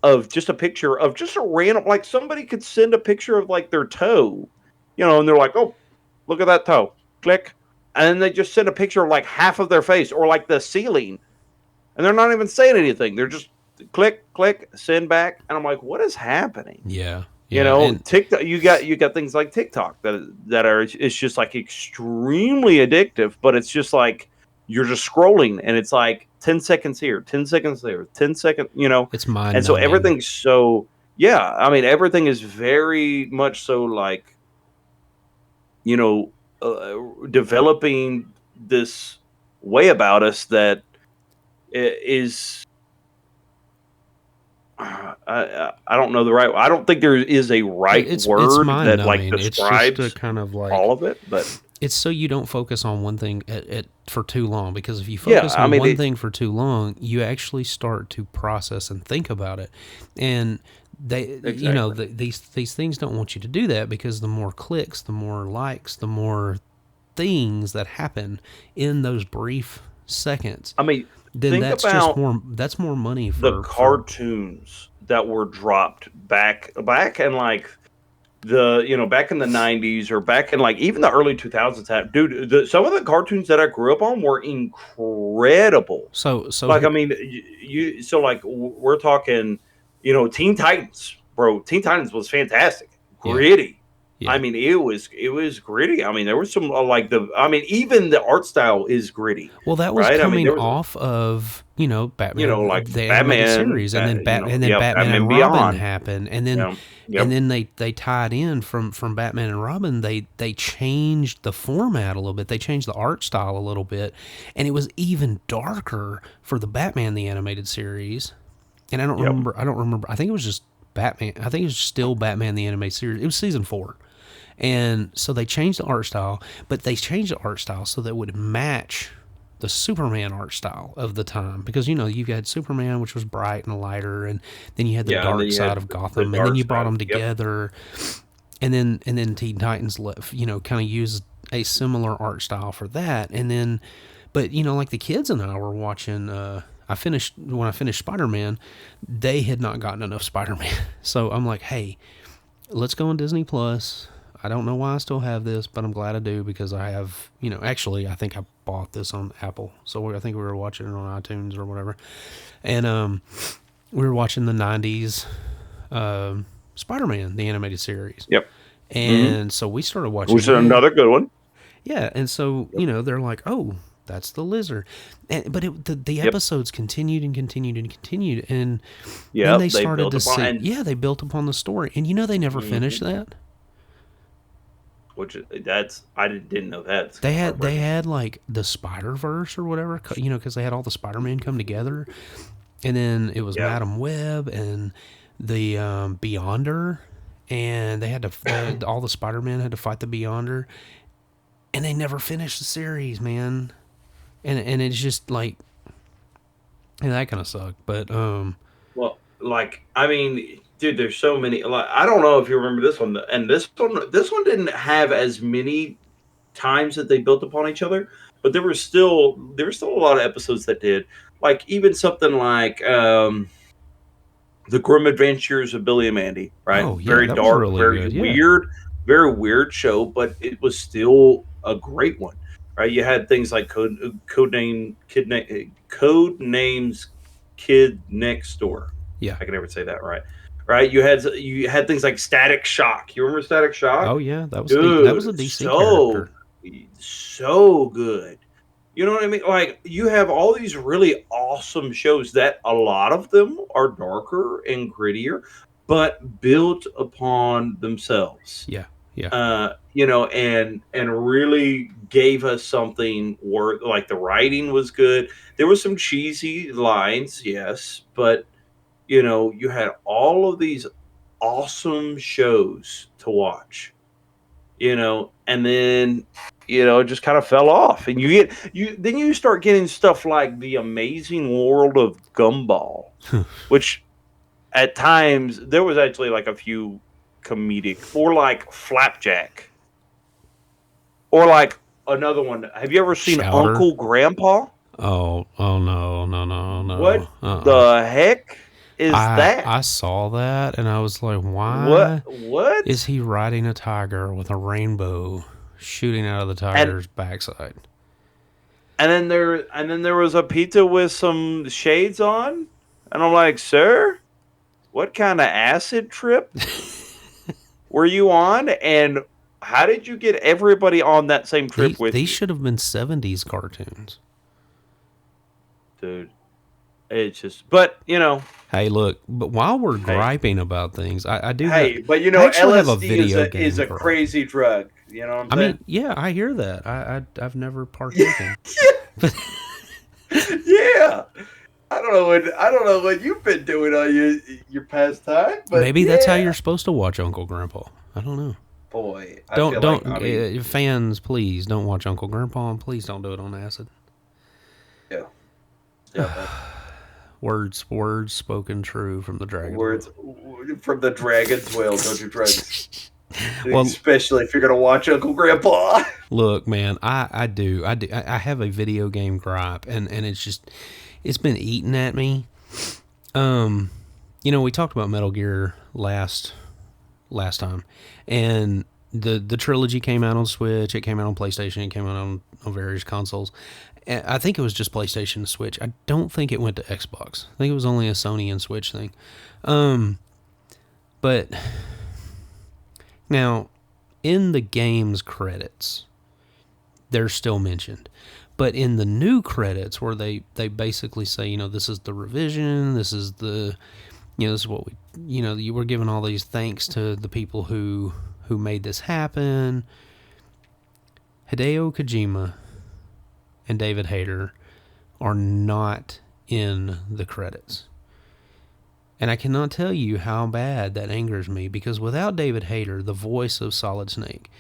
of just a picture of just a random, like somebody could send a picture of like their toe, and they're like, oh, look at that toe, click. And then they just send a picture of like half of their face or like the ceiling. And they're not even saying anything. They're just click, send back. And I'm like, what is happening? Yeah. TikTok. You got things like TikTok that are, it's just like extremely addictive, but it's just like you're just scrolling and it's like 10 seconds here, 10 seconds there, 10 seconds, It's mind. And so everything's so, I mean, everything is very much so like, developing this way about us that is, I don't know the right. I don't think there is a right word that like describes it's just a kind of like all of it. But It's so you don't focus on one thing for too long, because if you Yeah, focus I on mean, one thing for too long, you actually start to process and think about it. And exactly. these things don't want you to do that, because the more clicks, the more likes, the more things that happen in those brief seconds, I mean, then think about that's more money the for cartoons that were dropped back in like back in the 90s, or back in like even the early 2000s. Dude, some of the cartoons that I grew up on were incredible. so Like, I here. mean, you so like we're talking, Teen Titans, bro. Teen Titans was fantastic, Yeah, gritty. I yeah. mean, it was gritty. I mean, there was some even the art style is gritty, Well, that was right? I mean, coming there was off of like the animated Batman, series, and then yeah, Batman and Batman Robin Beyond, happened, yeah, and yep, then they tied in from Batman and Robin. They changed the format a little bit. They changed the art style a little bit, and it was even darker for the Batman the animated series. And yep, I don't remember. I think it was just Batman. I think it was still Batman the animated series. It was season 4. And so they changed the art style, but they changed the art style so that it would match the Superman art style of the time. Because, you had Superman, which was bright and lighter, and then you had the yeah. And then dark you side had of the Gotham, and then dark you brought side. them Yep. together. And then Teen Titans left, kind of used a similar art style for that. And then, but, like the kids and I were watching, when I finished Spider-Man, they had not gotten enough Spider-Man. So I'm like, hey, let's go on Disney Plus. I don't know why I still have this, but I'm glad I do, because I have, actually, I think I bought this on Apple. So I think we were watching it on iTunes or whatever. And we were watching the 90s Spider Man, the animated series. Yep. Mm-hmm. And so we started watching Which is that. another good one. Yeah. And so, Yep. they're like, oh, that's the lizard. But the Yep. episodes continued and continued and continued. And then they Yep. They started built to upon see, and yeah, they built upon the story. And they never finished mhm, that. which I didn't know that. It's They kind of had they heartbreaking. had like the Spider Verse or whatever, because they had all the Spider Man come together, and then it was Yeah. Madam Web and the Beyonder, and they had to all the Spider Man had to fight the Beyonder, and they never finished the series, man. And it's just like, and that kind of sucked, but Well, like, I mean, dude, there's so many. Like, I don't know if you remember this one, and this one didn't have as many times that they built upon each other, but there were still a lot of episodes that did. Like, even something like the Grim Adventures of Billy and Mandy, right? oh yeah, Very that was dark, really good, yeah. very weird show, but it was still a great one, right? You had things like code names Kid Next Door. Yeah. I can never say that right. Right? You had things like Static Shock. You remember Static Oh Shock? yeah, that was Dude, a DC so character. so good. You know what I mean? Like, you have all these really awesome shows that a lot of them are darker and grittier, but built upon themselves. Yeah, yeah. And really gave us something where, like, the writing was good. There was some cheesy lines, yes, but you had all of these awesome shows to watch, and then it just kind of fell off, and you start getting stuff like the Amazing World of Gumball, which at times there was actually like a few comedic, or like Flapjack, or like another one. Have you ever seen Chowder. Uncle Grandpa? Oh no, no, no, What no. the heck is I that? saw that and I was like, What why what is he riding a tiger with a rainbow shooting out of the and tiger's backside? and then there was a pizza with some shades on, and I'm like, sir, what kind of acid trip were you on? And how did you get everybody on that same trip with These you? should have been 70s cartoons. Dude, it's just, but Hey, look, but while we're hey, griping about things, I do have, hey, but I actually have a LSD is video a is game a gripe. crazy drug. You know what I'm I mean, saying? yeah, I hear that. I've never partaken. But Yeah. I don't know what you've been doing on your pastime, but maybe that's how yeah. you're supposed to watch Uncle Grandpa. I don't know. boy, I Don't feel like fans, please don't watch Uncle Grandpa, and please don't do it on acid. yeah, yeah. Words spoken true from the dragon's Words from the dragon's well, don't you, drugs? well, Especially if you're gonna watch Uncle Grandpa. look, man, I have a video game gripe, and it's been eating at me. We talked about Metal Gear last time, and the trilogy came out on Switch. It came out on PlayStation. It came out on various consoles. I think it was just PlayStation and Switch. I don't think it went to Xbox. I think it was only a Sony and Switch thing. But now, in the game's credits, they're still mentioned. But in the new credits, where they basically say, this is the revision, this is the, this is what we, you were giving all these thanks to the people who made this happen. Hideo Kojima and David Hayter are not in the credits. And I cannot tell you how bad that angers me, because without David Hayter, the voice of Solid Snake,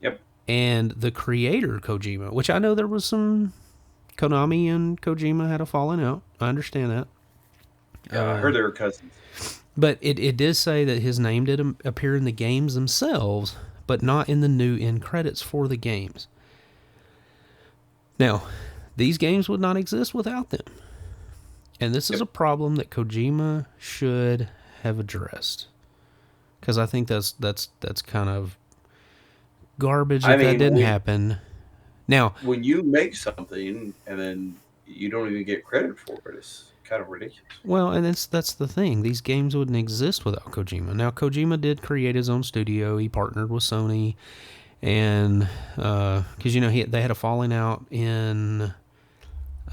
Yep, and the creator Kojima, which I know there was some Konami and Kojima had a falling out. I understand that. Yeah, I heard they were cousins. But it did say that his name did appear in the games themselves, but not in the new end credits for the games. Now, these games would not exist without them. And this is a problem that Kojima should have addressed. Because I think that's kind of garbage if that didn't happen. Now, when you make something and then you don't even get credit for it, it's kind of ridiculous. Well, and that's the thing. These games wouldn't exist without Kojima. Now, Kojima did create his own studio. He partnered with Sony. And because they had a falling out in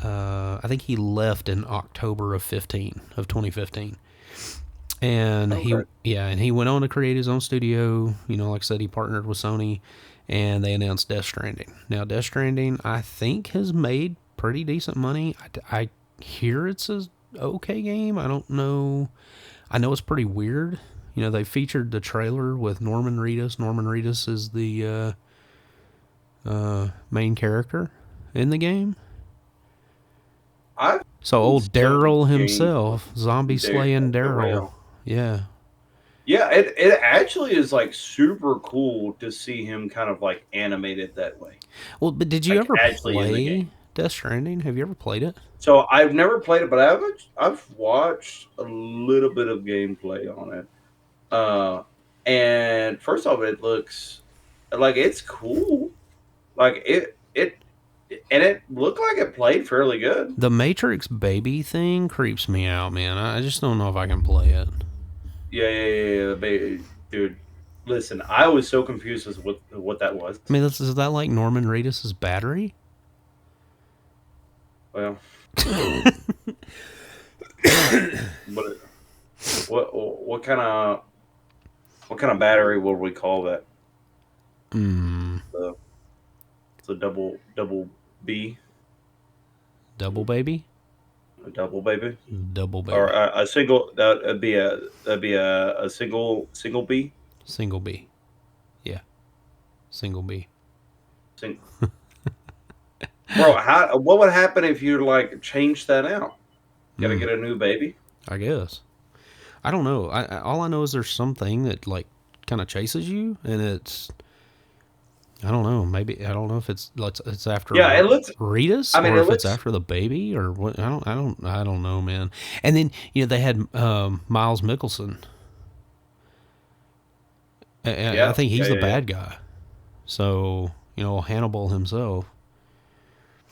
I think he left in October of 2015, and he went on to create his own studio. Like I said, he partnered with Sony, and they announced Death Stranding. Now, Death Stranding, I think, has made pretty decent money. I hear it's a okay game. I don't know. I know it's pretty weird. They featured the trailer with Norman Reedus. Norman Reedus is the main character in the game. So old Daryl himself, zombie slaying Daryl. Yeah. Yeah, it actually is like super cool to see him kind of like animated that way. Well, but did you ever play Death Stranding? Have you ever played it? So I've never played it, but I've watched a little bit of gameplay on it. And first off, it looks like it's cool. Like it looked like it played fairly good. The Matrix baby thing creeps me out, man. I just don't know if I can play it. Yeah, the baby, dude. Listen, I was so confused as what that was. I mean, is that like Norman Reedus's battery? Well, but what kind of battery would we call that? It's a double B. Double baby. A double baby. Double baby. Or a single. That'd be a single B. Single B. Yeah. Single B. Bro, what would happen if you like change that out? Gotta get a new baby? I guess. I don't know. All I know is there's something that like kind of chases you, and it's. I don't know. Maybe I don't know if it's after. Yeah, it looks Reedus, or if it's after the baby, or what. I don't know, man. And then they had Miles Mickelson. I think he's the bad guy. So Hannibal himself.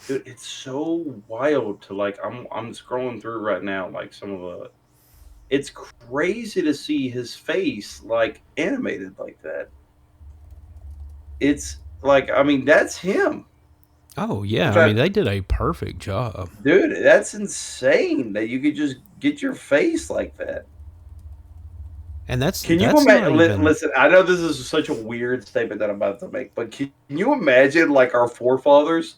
Dude, it's so wild to like. I'm scrolling through right now, like some of the. It's crazy to see his face like animated like that. It's like, I mean, that's him. Oh yeah, I mean they did a perfect job, dude. That's insane that you could just get your face like that. And can you imagine? Listen, I know this is such a weird statement that I'm about to make, but can you imagine like our forefathers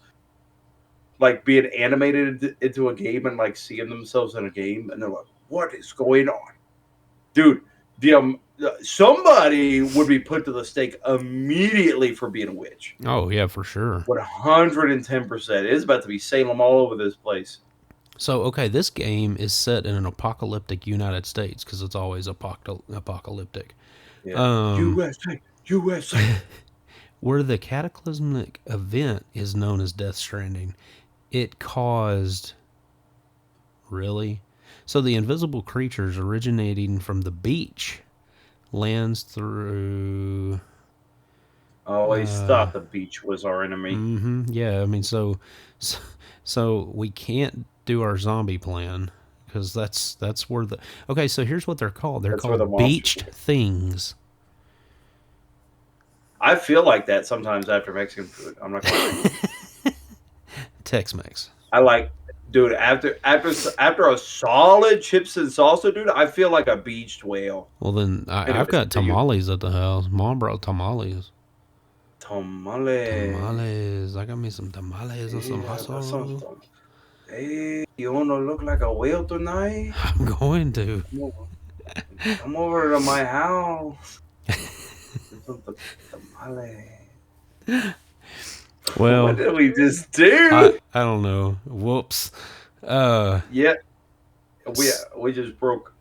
like being animated into a game and like seeing themselves in a game, and they're like, "What is going on, dude?" somebody would be put to the stake immediately for being a witch. Oh yeah, for sure. 110%. It's about to be Salem all over this place. So okay, this game is set in an apocalyptic United States because it's always apocalyptic. Yeah. USA. Where the cataclysmic event is known as Death Stranding, it caused. Really? So the invisible creatures originating from the beach lands through. I always thought the beach was our enemy. Yeah, I mean, so we can't do our zombie plan because that's where the. Okay, so here's what they're called. They're called beached things. I feel like that sometimes after Mexican food. I'm not gonna lie. Tex-Mex. I like, dude. After a solid chips and salsa, dude, I feel like a beached whale. Well, then I've got tamales at the house. Mom brought tamales. Tamales. I got me some tamales and some hot sauce. Hey, you wanna look like a whale tonight? I'm going to. Come over to my house. Well, what did we just do? I don't know. Whoops. Yeah, we just broke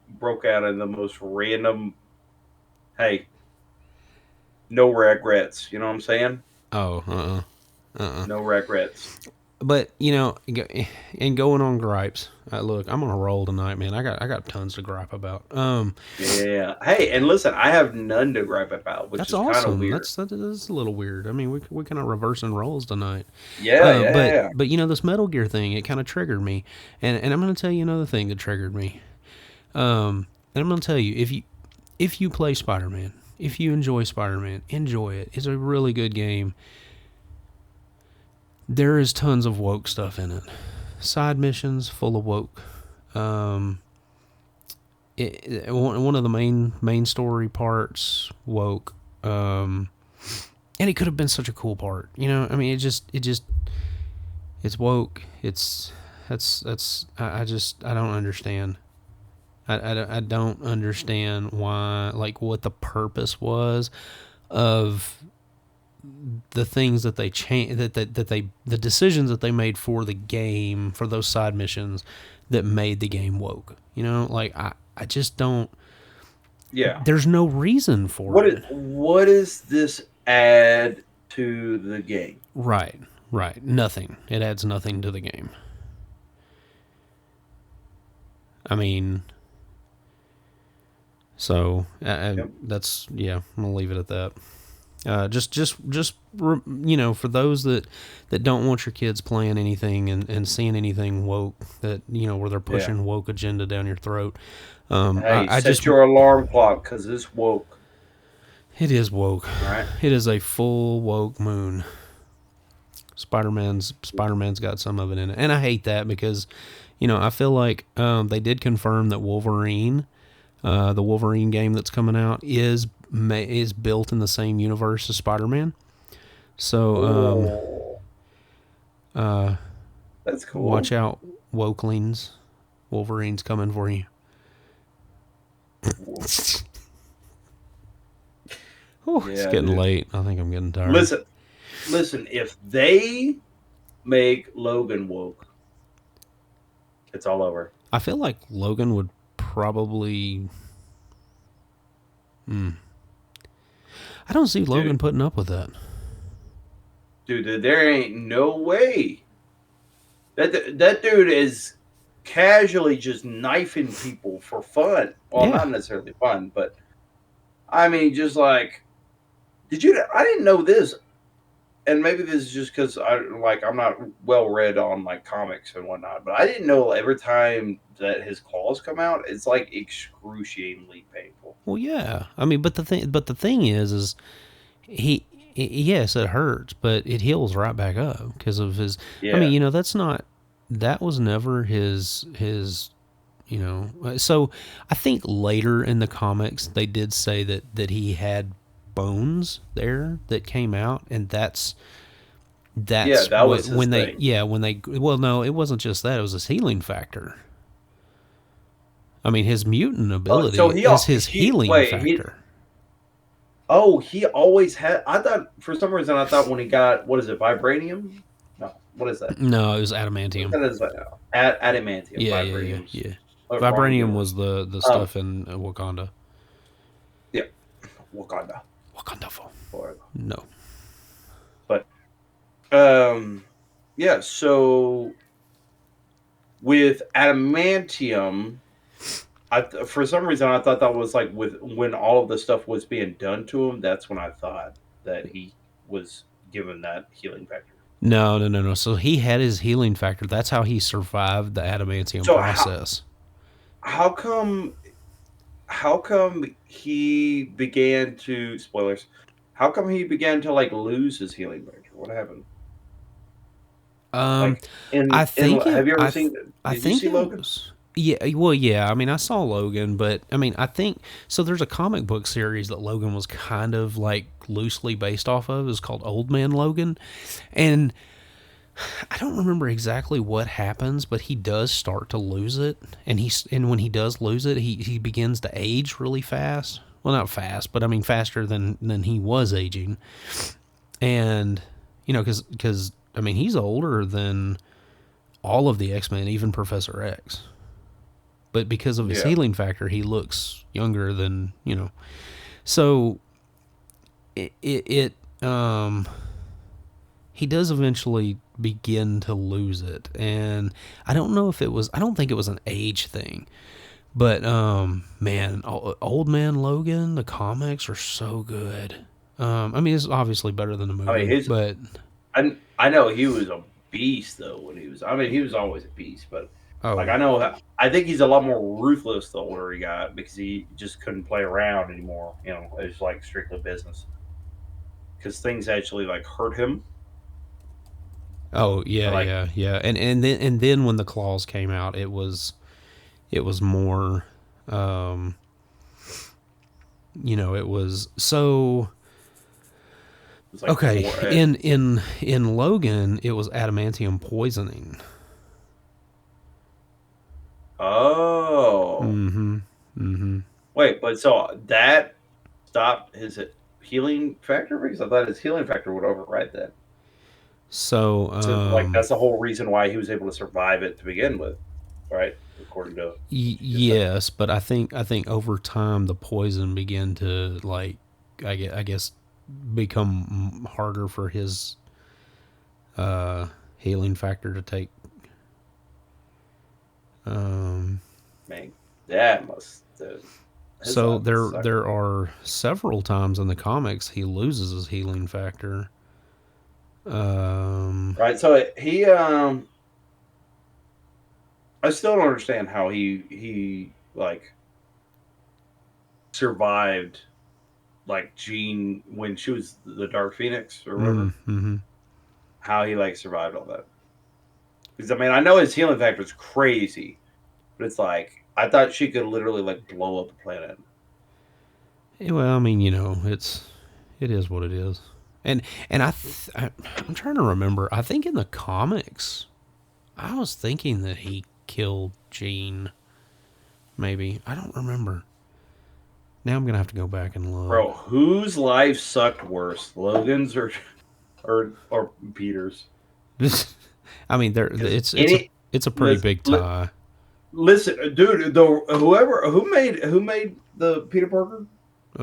out in the most random. Hey, no regrets. You know what I'm saying? Oh, no regrets. But you know, and going on gripes. Look, I'm on a roll tonight, man. I got tons to gripe about. Yeah. Hey, and listen, I have none to gripe about, which that's is awesome. Kind of weird. That's a little weird. I mean, we kind of reversing roles tonight. Yeah. But you know, this Metal Gear thing, it kind of triggered me, and I'm going to tell you another thing that triggered me. And I'm going to tell you, if you play Spider-Man, if you enjoy Spider-Man, enjoy it. It's a really good game. There is tons of woke stuff in it. Side missions full of woke. One of the main story parts woke. And it could have been such a cool part. You know, I mean, it's woke. I don't understand. I don't understand why, like, what the purpose was of the things that they changed, the decisions that they made for the game, for those side missions that made the game woke. You know, like I just don't. Yeah. There's no reason for it. What is this add to the game? Right. Nothing. It adds nothing to the game. I mean, so that's I'm gonna leave it at that. Just you know, for those that don't want your kids playing anything and seeing anything woke, that, you know, where they're pushing woke agenda down your throat. Hey, set your alarm clock because it's woke. It is woke. Right. It is a full woke moon. Spider-Man's got some of it in it, and I hate that because, you know, I feel like they did confirm that Wolverine, the Wolverine game that's coming out, is built in the same universe as Spider-Man. So, that's cool. Watch out, wokelings. Wolverine's coming for you. It's getting late. I think I'm getting tired. Listen. If they make Logan woke, it's all over. I feel like Logan would probably. I don't see Logan putting up with that. Dude, there ain't no way. That dude is casually just knifing people for fun. Well, not necessarily fun, but I mean, just like, I didn't know this, and maybe this is just because I'm not well read on like comics and whatnot, but I didn't know every time that his claws come out, it's like excruciatingly painful. Well, yeah, I mean, but the thing is yes, it hurts, but it heals right back up because of his. Yeah. I mean, you know, that was never his, you know. So I think later in the comics they did say that he had bones there that came out, and that's that was when thing. Well, no, it wasn't just that, it was his healing factor. I mean, his mutant ability is his healing factor. Oh, he always had. I thought for some reason I thought when he got what is it, vibranium? No, what is that? No, it was What adamantium. that is adamantium, vibraniums. Yeah. Wrong Vibranium universe. was the Um, stuff in Wakanda. yeah, Wakanda Wakandaful. forever. No. But yeah. So with adamantium, for some reason I thought that was like with when all of the stuff was being done to him. That's when I thought that he was given that healing factor. No. So he had his healing factor. That's how he survived the adamantium So process. how come he began to spoilers? How come he began to like lose his healing factor? What happened? Um, Like I in think it. have you ever seen? I Did you think see it Logan? was. Yeah, well, yeah. I mean, I saw Logan, but I mean, I think so. There's a comic book series that Logan was kind of like loosely based off of. It's called Old Man Logan, and I don't remember exactly what happens, but he does start to lose it, and when he does lose it, he begins to age really fast. Well, not fast, but I mean faster than he was aging, and because I mean he's older than all of the X-Men, even Professor X. But because of his Yeah. healing factor, he looks younger than. So it he does eventually begin to lose it, and I don't know if it was. I don't think it was an age thing, but man, Old Man Logan, the comics are so good. I mean, it's obviously better than the I mean, movie, but I know he was a beast though when he was. I mean, he was always a beast, but like oh, I think he's a lot more ruthless the older he got because he just couldn't play around anymore. You know, it was like strictly business because things actually like hurt him. oh yeah, Like yeah, and then when the claws came out, it was more, um, it was so. it's like Okay, more. in Logan, it was adamantium poisoning. Oh, Mm-hmm. Mm-hmm. wait, but so that stopped his healing factor because I thought his healing factor would override that. So, So like that's the whole reason why he was able to survive it to begin with, right? According to what you just said. yes, but I think over time the poison began to like, I guess become harder for his healing factor to take. Um, Man, that must his so life must there suck. there are several times in the comics he loses his healing factor. Um, Right. So I still don't understand how he like survived like Jean when she was the Dark Phoenix or whatever. mm-hmm. How he like survived all that. Because I mean I know his healing factor is crazy, but it's like I thought she could literally like blow up a planet. Well, I mean, it is what it is, and I'm trying to remember. I think in the comics, I was thinking that he killed Jean. Maybe I don't remember. Now I'm gonna have to go back and look. Bro, whose life sucked worse, Logan's or Peter's? I mean, there Because it's a any it's a pretty listen, big tie. listen, dude, the whoever who made the Peter Parker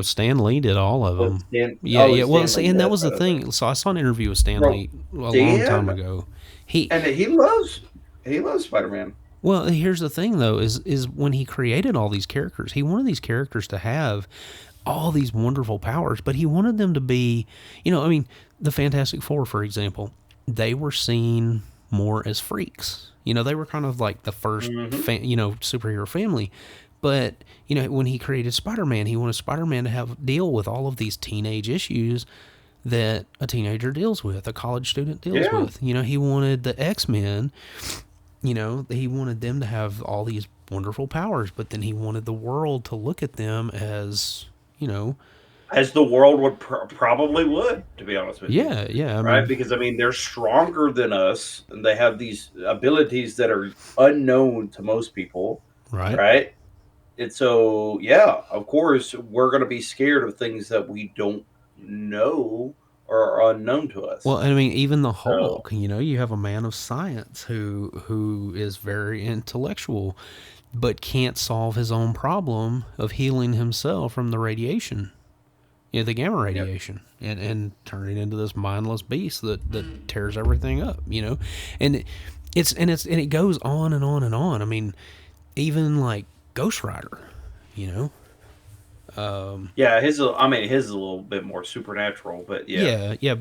Stan Lee did all of was them. Stan. Yeah, Oh, yeah. it's Well, Stanley. see, and that That's was the right. That's right. thing. So I saw an interview with Stan Bro, Lee a long time Stan, ago. He and he loves Spider Man. Well, here's the thing though: is when he created all these characters, he wanted these characters to have all these wonderful powers, but he wanted them to be, I mean, the Fantastic Four, for example, they were seen more as freaks. They were kind of like the first, Mm-hmm. superhero family. But when he created Spider-Man, he wanted Spider-Man to have deal with all of these teenage issues that a teenager deals with, a college student deals Yeah, with. He wanted the X-Men, he wanted them to have all these wonderful powers, but then he wanted the world to look at them as, as the world would probably would, to be honest with you, yeah, yeah. I right? mean, Because I mean, they're stronger than us, and they have these abilities that are unknown to most people, right? right? And so, yeah, of course, we're going to be scared of things that we don't know or are unknown to us. Well, I mean, even the So, Hulk, you know, you have a man of science who is very intellectual, but can't solve his own problem of healing himself from the radiation, you know, the gamma yeah, radiation, and turning into this mindless beast that tears everything up, you know, and it goes on and on and on. I mean, even like Ghost Rider, you know. yeah. His is a little bit more supernatural, but yeah. Yeah,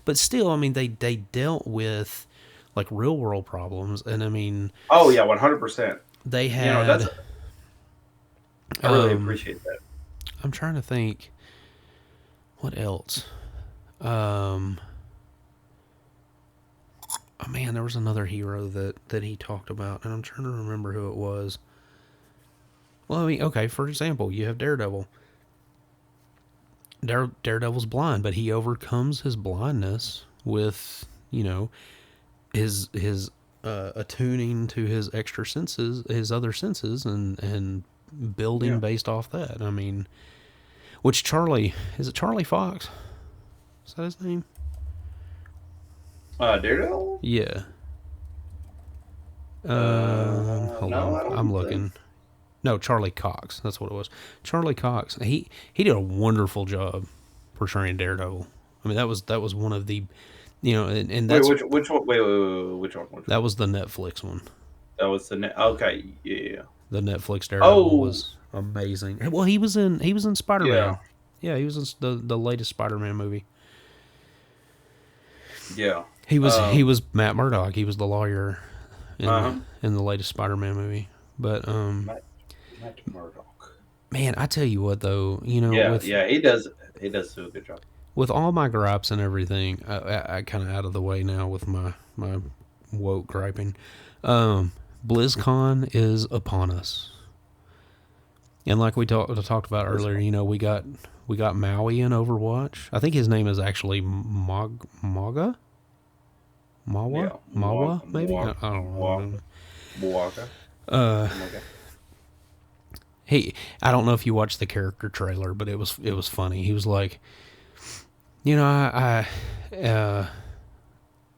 but still, I mean, they dealt with like real world problems, and I mean, Oh yeah, 100%. they That's had. I really Um, appreciate that. I'm trying to think what else. Um, oh man, there was another hero that he talked about, and I'm trying to remember who it was. Well, I mean, okay, for example, you have Daredevil. Daredevil's blind, but he overcomes his blindness with, you know, his attuning to his extra senses, his other senses, and building Yeah, based off that. I mean, which Charlie is it? Charlie Fox? Is that his name? Daredevil. Yeah. Hold No, on, I I'm don't think. looking. No, Charlie Cox. That's what it was. Charlie Cox. He did a wonderful job portraying Daredevil. I mean, that was one of the, you know, and Wait, that's which one? Wait, which one? Which that one? was the Netflix one. That was okay. Yeah. The Netflix Daredevil Oh, was amazing. Well, he was in Spider yeah, Man. Yeah, he was in the latest Spider Man movie. yeah. He was Matt Murdock. He was the lawyer in Uh the huh. in the latest Spider Man movie. But Matt, Matt Murdock. man, I tell you what though, you know, Yeah, with yeah. He does. He does do a good job. with all my gripes and everything, I kind of out of the way now with my woke griping. Um, BlizzCon is upon us. And like we talked about This earlier, one. you know, we got Maui in Overwatch. I think his name is actually Maga, Yeah, Mawa, maybe. I don't know. Muaka, Uh, something like that. he, I don't know if you watched the character trailer, but it was funny. He was like, you know,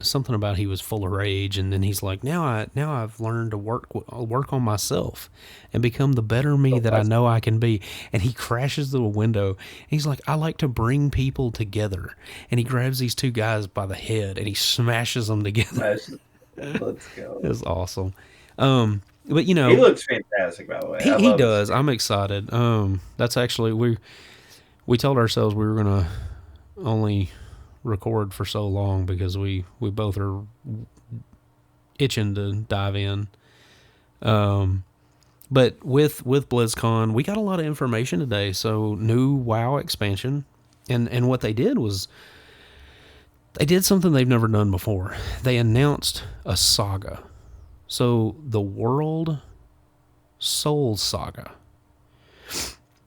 something about he was full of rage, and then he's like, now I've learned to work on myself and become the better me So that I that's know I can be. And he crashes through a window. And he's like, I like to bring people together. And he grabs these two guys by the head and he smashes them together. nice. Let's It go. was awesome. But you He know, looks fantastic, by the way. I he love his does. skin. I'm excited. That's actually we told ourselves we were gonna only record for so long because we both are itching to dive in. Um, but with BlizzCon, we got a lot of information today. So new WoW expansion, and what they did was they did something they've never done before. They announced a saga. So the World Soul Saga,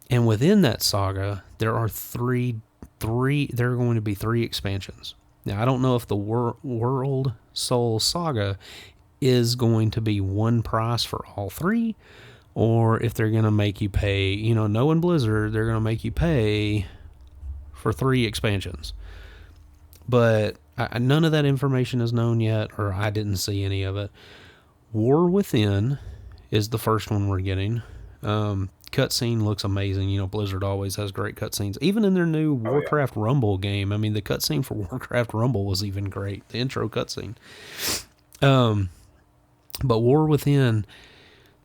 and within that saga, there are three. There are going to be three expansions. Now I don't know if the World Soul Saga is going to be one price for all three, or if they're going to make you pay, you know, knowing Blizzard, they're going to make you pay for three expansions. But none of that information is known yet, or I didn't see any of it. War Within is the first one we're getting. Cutscene looks amazing. You know, Blizzard always has great cutscenes. Even in their new Oh yeah. Warcraft Rumble game, I mean, the cutscene for Warcraft Rumble was even great. The intro cutscene. Um, but War Within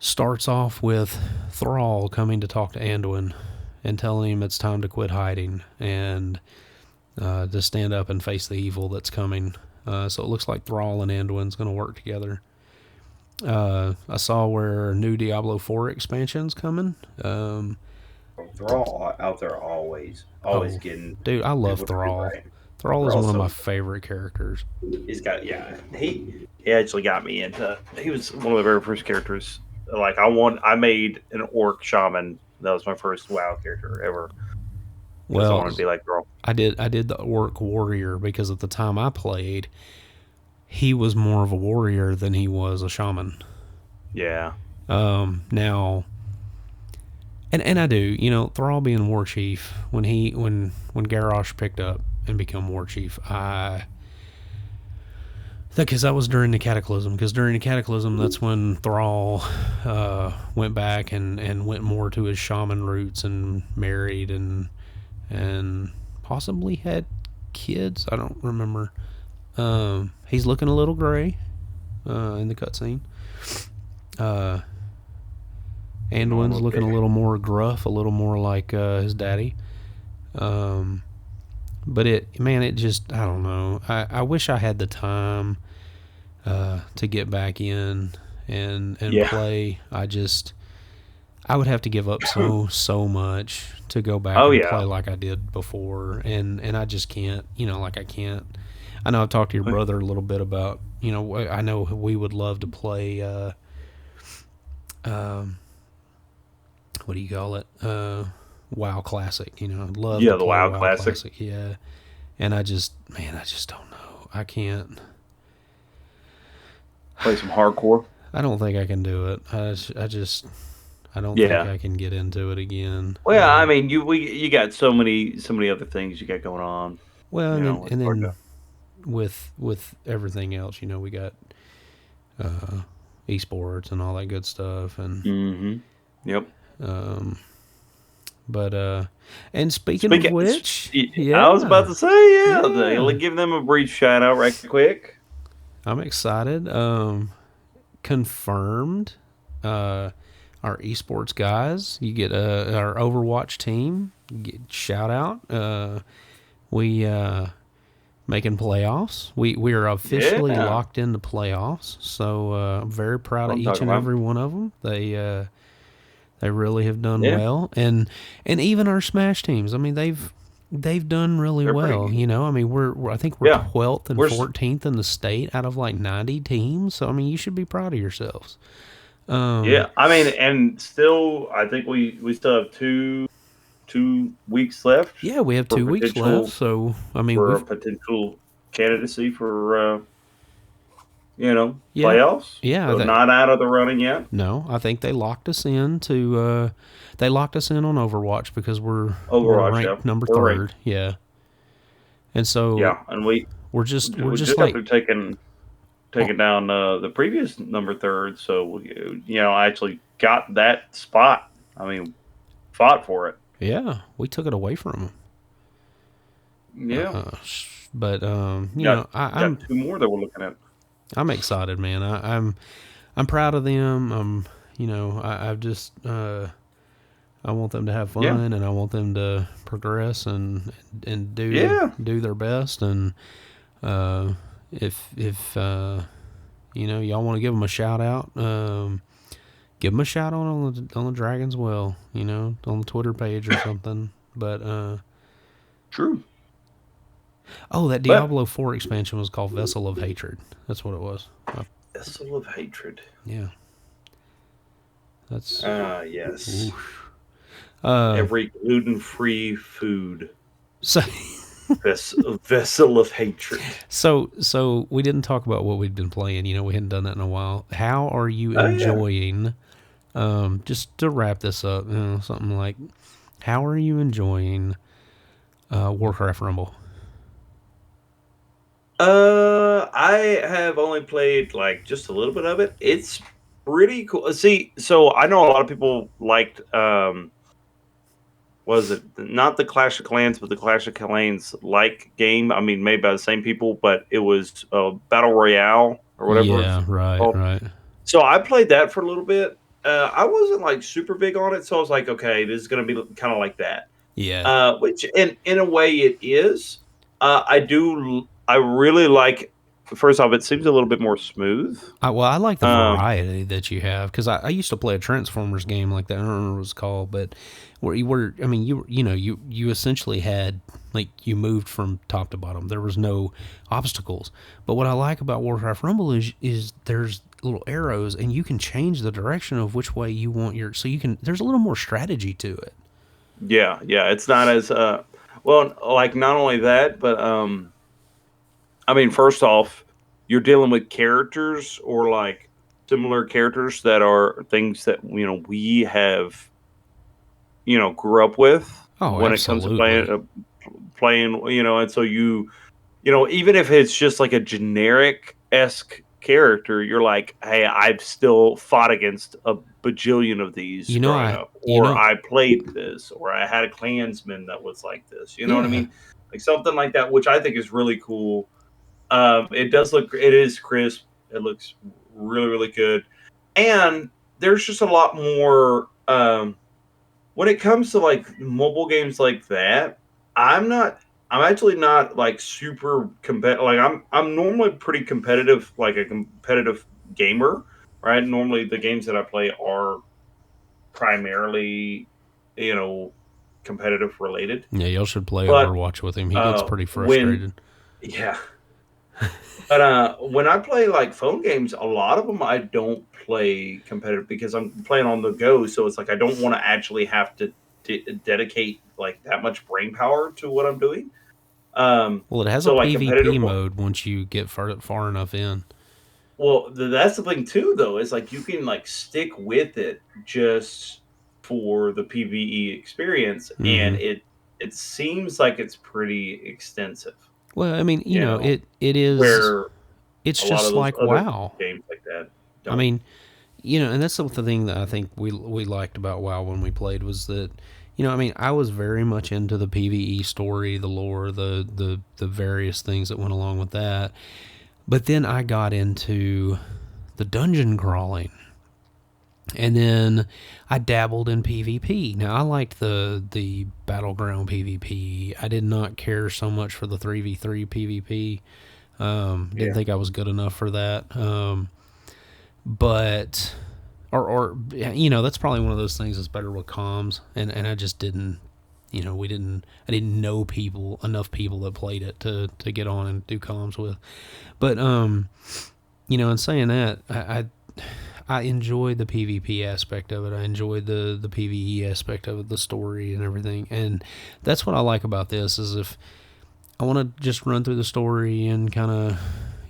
starts off with Thrall coming to talk to Anduin and telling him it's time to quit hiding and to stand up and face the evil that's coming. So it looks like Thrall and Anduin's going to work together. I saw where new Diablo 4 expansion's coming. They're all out there always Oh, getting dude, I love people to do Thrall. right. Thrall They're is one of my also favorite characters. he's got yeah. He actually got me into. He was one of the very first characters. Like I made an orc shaman. That was my first WoW character ever because I Well, wanted to be like girl. I did the Orc Warrior because at the time I played, he was more of a warrior than he was a shaman. Yeah. Now And I do, Thrall being war chief when Garrosh picked up and become war chief, because that was during the Cataclysm. Because during the Cataclysm, that's when Thrall went back and went more to his shaman roots and married and possibly had kids. I don't remember. He's looking a little gray in the cutscene. Anduin's looking a little more gruff, a little more like his daddy. But it just, I don't know. I wish I had the time to get back in and play. I would have to give up so much to go back and play like I did before, and I just can't. Like I can't. I know I've talked to your brother a little bit about. I know we would love to play. What do you call it? WoW Classic. I'd love to play the WoW Classic. Yeah, and I just don't know. I can't play some hardcore. I don't think I can do it. I don't think I can get into it again. Well, I mean, you got so many other things you got going on. Well, and then with everything else, we got esports and all that good stuff, and yep. But and speaking of which, I was about to say, give them a brief shout out right quick. I'm excited. Confirmed. Our esports guys, you get our Overwatch team. Get shout out. We making playoffs. We are officially locked into playoffs. So I'm very proud of each and every one of them. They really have done well, and even our Smash teams. I mean, they've done really well. I mean, I think we're 12th and 14th in the state out of like 90 teams. So I mean, you should be proud of yourselves. I mean, and still, I think we still have two weeks left. Yeah, we have 2 weeks left. So I mean, for a potential candidacy for playoffs. Yeah, so not out of the running yet. No, I think they locked us in to. They locked us in on Overwatch because we're ranked number 3rd. Ranked. Yeah, and so and we're just like taking down the previous number 3rd. So I actually got that spot. I mean, fought for it. Yeah, we took it away from them. Yeah, but I'm 2 more that we're looking at. I'm excited, man. I'm proud of them. I've just I want them to have fun, and I want them to progress and do their best. And if y'all want to give them a shout out, give them a shout out on the Dragon's Well, on the Twitter page or something. But true. Oh, that Diablo 4 expansion was called Vessel of Hatred. That's what it was. Vessel of Hatred. Yeah. That's... yes. Every gluten-free food. So... Vessel of Hatred. So we didn't talk about what we'd been playing. We hadn't done that in a while. How are you enjoying... just to wrap this up, something like... How are you enjoying Warcraft Rumble? I have only played like just a little bit of it. It's pretty cool. See, so I know a lot of people liked was it not the Clash of Clans, but the Clash of Clans like game. I mean, made by the same people, but it was Battle Royale or whatever. Yeah, right. So I played that for a little bit. I wasn't like super big on it, so I was like, okay, this is gonna be kind of like that. Yeah. Which in a way it is. I really like. First off, it seems a little bit more smooth. I like the variety that you have, because I used to play a Transformers game like that. I don't remember what it was called, but where you essentially had, like, you moved from top to bottom. There was no obstacles. But what I like about Warcraft Rumble is there's little arrows, and you can change the direction of which way you want your. So there's a little more strategy to it. Yeah, it's not as well. Like, not only that, but I mean, first off, you're dealing with characters or like similar characters that are things that we have grew up with Oh, when it comes to absolutely. playing, and so even if it's just like a generic esque character, you're like, hey, I've still fought against a bajillion of these You know, growing I up, you or know, I played this, or I had a clansman that was like this. You know what I yeah. mean? Like something like that, which I think is really cool. It is crisp. It looks really, really good, and there's just a lot more. When it comes to like mobile games like that, I'm not. I'm actually not like super competitive. Like I'm normally pretty competitive, like a competitive gamer, right? Normally the games that I play are primarily, you know, competitive related. Yeah, y'all should play But Overwatch with him. He gets pretty when frustrated. yeah, but when I play like phone games, a lot of them I don't play competitive because I'm playing on the go. So it's like I don't want to actually have to dedicate like that much brain power to what I'm doing. Well, it has a So like PvP competitive. mode once you get far enough in. Well, that's the thing too, though, is like you can like stick with it just for the PVE experience, and Hmm. it seems like it's pretty extensive. Well, I mean, You know, it is. where It's a lot of just those like other WoW. games like that I don't. mean, and that's the thing that I think we liked about WoW when we played was that, I mean, I was very much into the PVE story, the lore, the various things that went along with that. But then I got into the dungeon crawling. And then I dabbled in PvP. Now I liked the battleground PvP. I did not care so much for the 3v3 PvP. Didn't Yeah. think I was good enough for that. But or that's probably one of those things that's better with comms, and I just didn't. We didn't. I didn't know enough people that played it to get on and do comms with. But in saying that, I enjoyed the PvP aspect of it. I enjoyed the PvE aspect of it, the story and everything. And that's what I like about this is if I want to just run through the story and kind of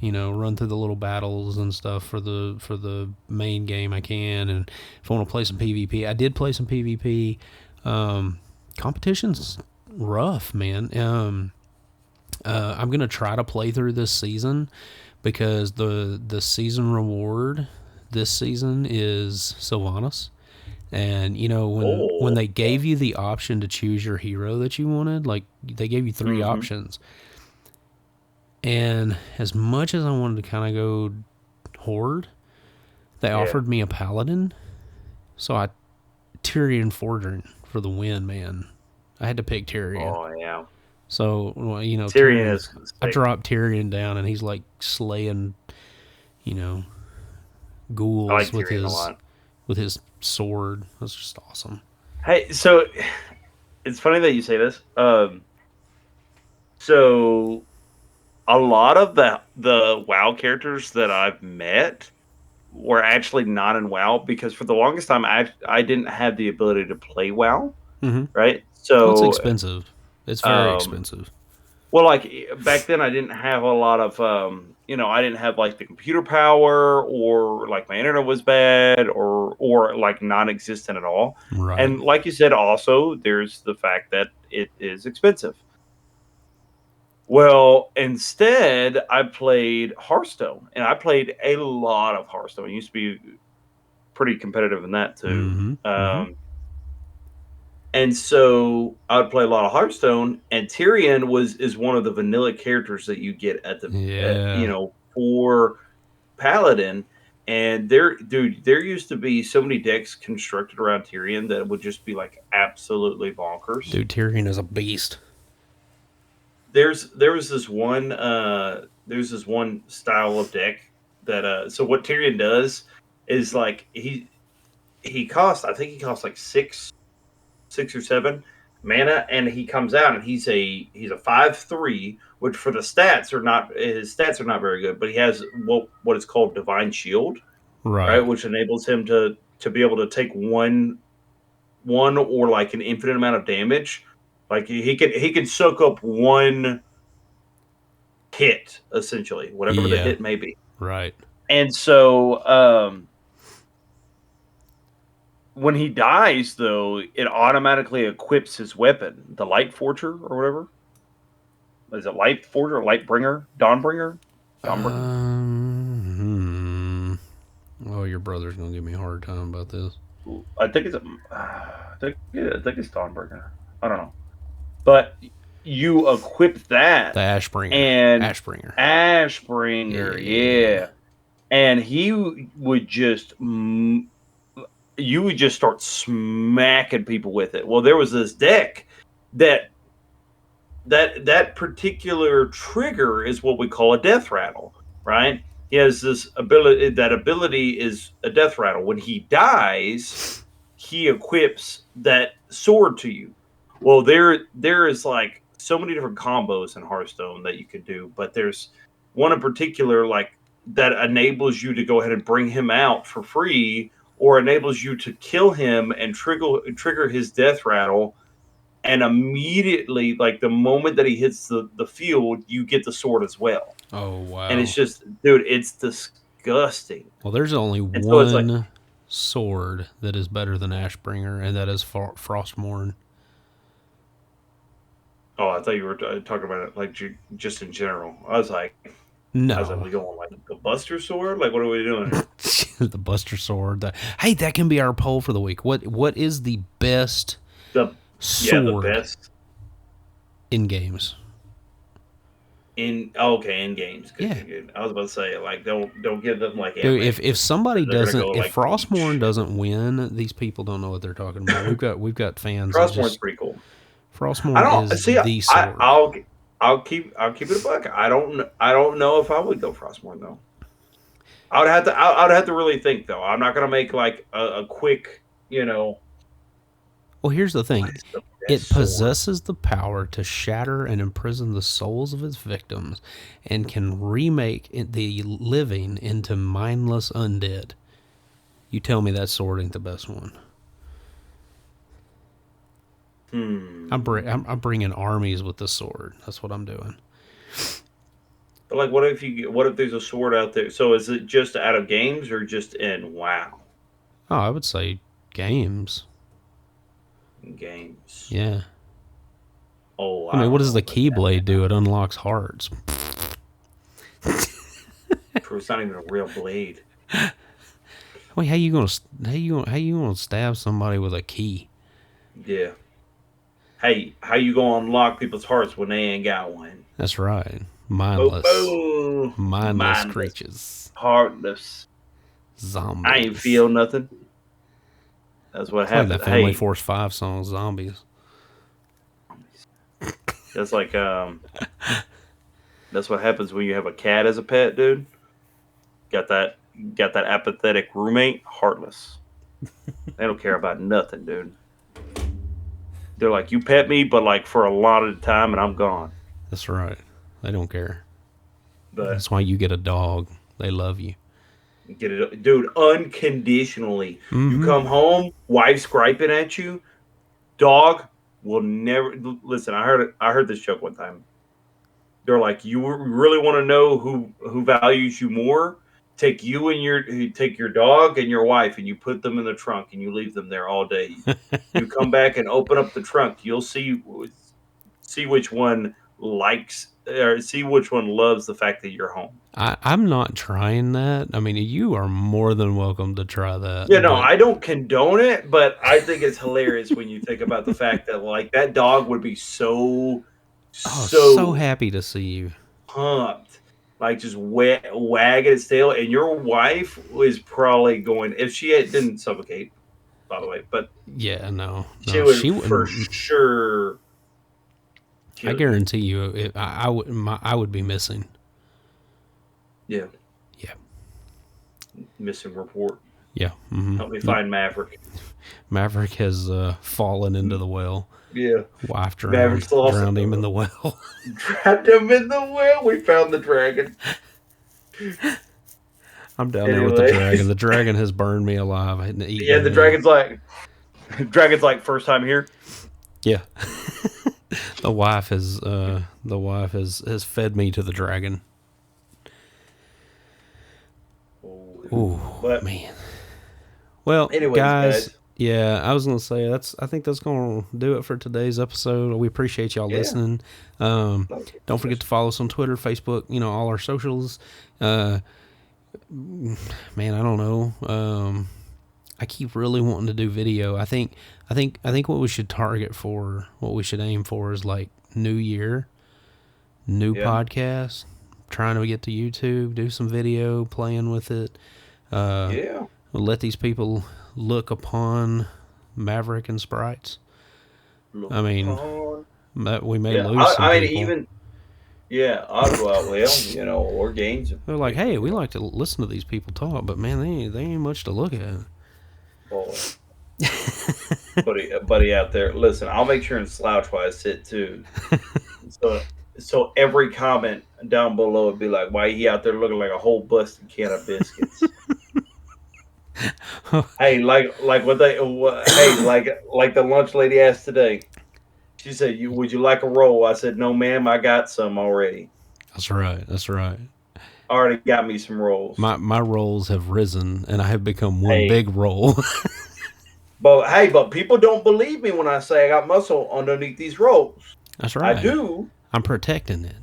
run through the little battles and stuff for the main game I can. And if I want to play some PvP, I did play some PvP. Competition's rough, man. I'm gonna try to play through this season because the season reward this season is Sylvanas. And when Oh, they gave you the option to choose your hero that you wanted, like they gave you three mm-hmm. options. And as much as I wanted to kind of go horde, they Yeah. offered me a paladin. So I Tyrion Fordrin for the win, man. I had to pick Tyrion. Oh, yeah. So Tyrion Tyrion. is I sick. dropped Tyrion down, and he's like slaying, you know, I like ghouls with Tyrion a his lot. sword. That's just awesome. Hey, so it's funny that you say this. So a lot of the WoW characters that I've met were actually not in WoW because for the longest time I didn't have the ability to play WoW, Mm-hmm. right? Well, it's So expensive. It's very um expensive. well like back then I didn't have a lot of I didn't have like the computer power or like my internet was bad or like non-existent at all. Right. And like you said also there's the fact that it is expensive. Well, instead, I played Hearthstone, and I played a lot of Hearthstone. It used to be pretty competitive in that too. Mm-hmm. Mm-hmm. And so I would play a lot of Hearthstone, and Tyrion is one of the vanilla characters that you get at the Yeah. for Paladin. And there used to be so many decks constructed around Tyrion that would just be like absolutely bonkers. Dude, Tyrion is a beast. There's this one style of deck that so what Tyrion does is like I think he costs like six or seven mana, and he comes out and he's a 5/3, which for the stats are not his stats are not very good, but he has what is called Divine Shield, right, Right. which enables him to be able to take one or like an infinite amount of damage. Like he can soak up one hit, essentially, whatever the Yeah. hit may be. Right. And so when he dies, though, it automatically equips his weapon, the Light Forger or whatever. Is it Light Forger or Lightbringer? Dawnbringer? Oh, your brother's gonna give me a hard time about this. I think it's Dawnbringer. I don't know, but you equip that The Ashbringer. and Ashbringer. Yeah. And he would just you would just start smacking people with it. Well, there was this deck that particular trigger is what we call a death rattle, right? He has this ability. That ability is a death rattle. When he dies, he equips that sword to you. Well, there is like so many different combos in Hearthstone that you could do, but there's one in particular like that enables you to go ahead and bring him out for free, or enables you to kill him and trigger his death rattle. And immediately, like the moment that he hits the field, you get the sword as well. Oh, wow. And it's just, dude, it's disgusting. Well, there's only And so one it's like, sword that is better than Ashbringer, and that is Frostmourne. oh, I thought you were talking about it like just in general. I was like, No. we going like the Buster Sword? Like, what are we doing? The Buster Sword. Hey, that can be our poll for the week. What is the best sword the best in games? in games. Good. I was about to say, like, don't give them like. Dude, if somebody doesn't, go, if like, Frostmourne doesn't win, these people don't know what they're talking about. We've got fans. Frostmourne's pretty cool. Frostmourne is the sword. I'll keep it a buck. I don't know if I would go Frostmourne though. I would have to really think though. I'm not gonna make like a quick, Well, here's the thing. It possesses the power to shatter and imprison the souls of its victims, and can remake the living into mindless undead. You tell me that sword ain't the best one. I'm bringing armies with the sword. That's what I'm doing. But like, what if there's a sword out there? So is it just out of games or just in WoW? Oh, I would say games. Games. Yeah. Oh, I mean, what does the Keyblade do? It unlocks hearts. It's not even a real blade. Wait, how you gonna stab somebody with a key? Yeah. Hey, how you gonna unlock people's hearts when they ain't got one? That's right. Mindless. Mindless creatures. Heartless. Zombies. I ain't feel nothing. That's what happened. Like that Family Force 5 song, Zombies. That's like that's what happens when you have a cat as a pet, dude. Got that apathetic roommate, heartless. They don't care about nothing, dude. They're like, you pet me, but like for a lot of the time, and I'm gone. That's right. They don't care. But that's why you get a dog. They love you. Get it, dude, unconditionally. You come home, wife's griping at you, dog will never listen. I heard this joke one time. They're like, you really want to know who values you more? Take your dog and your wife, and you put them in the trunk, and you leave them there all day. You come back and open up the trunk. You'll see which one likes or see which one loves the fact that you're home. I'm not trying that. I mean, you are more than welcome to try that. Yeah, no, I don't condone it, but I think it's hilarious when you think about the fact that like that dog would be so happy to see you, pumped, like just wagging its tail, and your wife was probably going if she didn't suffocate, by the way, but yeah, no, she would for sure. I guarantee you, I would be missing. Yeah. Yeah. Missing report. Yeah. Mm-hmm. Help me find Mav3rick. Mav3rick has fallen into the well. Yeah. Wife drowned him in the well. Drowned him in the well. We found the dragon. I'm down there with the dragon. The dragon has burned me alive. Yeah, the dragon's like first time here. Yeah. The wife has fed me to the dragon. Oh man. Well, anyways, guys, Yeah, I was gonna say I think that's gonna do it for today's episode. We appreciate y'all Yeah. listening. Don't forget to follow us on Twitter, Facebook. All our socials. Uh, man, I don't know. I keep really wanting to do video. I think what we should target for, what we should aim for, is like New Year, new Yeah. podcast. Trying to get to YouTube, do some video, playing with it. Yeah. Let these people look upon Mav3rick and Sprites. Look I mean, upon. we may Yeah. lose some I mean, people. even yeah. Well, or gains. They're like, hey, we like to listen to these people talk, but man, they ain't much to look at. Boy, buddy out there. Listen, I'll make sure and slouch while I sit too. So, so every comment down below would be like, "Why he out there looking like a whole busted can of biscuits?" Hey, like what they, hey, like the lunch lady asked today. She said, would you like a roll?" I said, "No, ma'am. I got some already. That's right. That's right. Already got me some rolls." My rolls have risen, and I have become one Hey, big roll. but people don't believe me when I say I got muscle underneath these rolls. That's I right. do. I'm protecting it.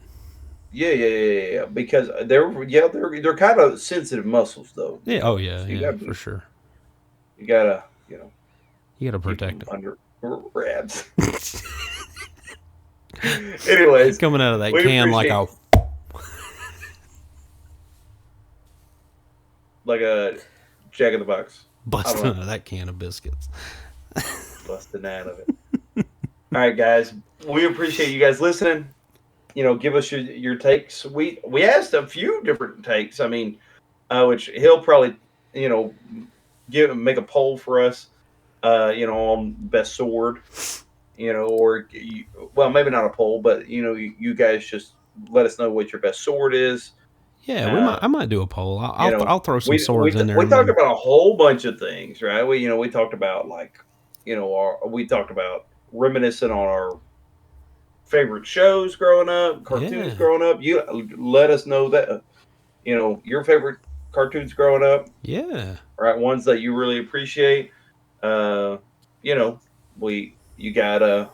Yeah. Because they're kind of sensitive muscles though. Yeah. Oh yeah. So Yeah. For sure. you gotta You gotta keep protect them them. under wraps. Anyways, Coming out of that we can like appreciate a like a Jack in the Box. I don't busting know, out of that can of biscuits. busting out of it. All right, guys, we appreciate you guys listening. Give us your takes. We asked a few different takes. I mean, which he'll probably you know make a poll for us. On best sword. Or well, maybe not a poll, but you guys just let us know what your best sword is. Yeah, Uh, I might do a poll. you know, I'll throw some we we swords in there. we And talked maybe. about a whole bunch of things, right? We talked about like, we talked about reminiscing on our favorite shows growing up, cartoons Yeah. growing up. You let us know that your favorite cartoons growing up, Yeah. right? Ones that you really appreciate. Uh, you know, we you got the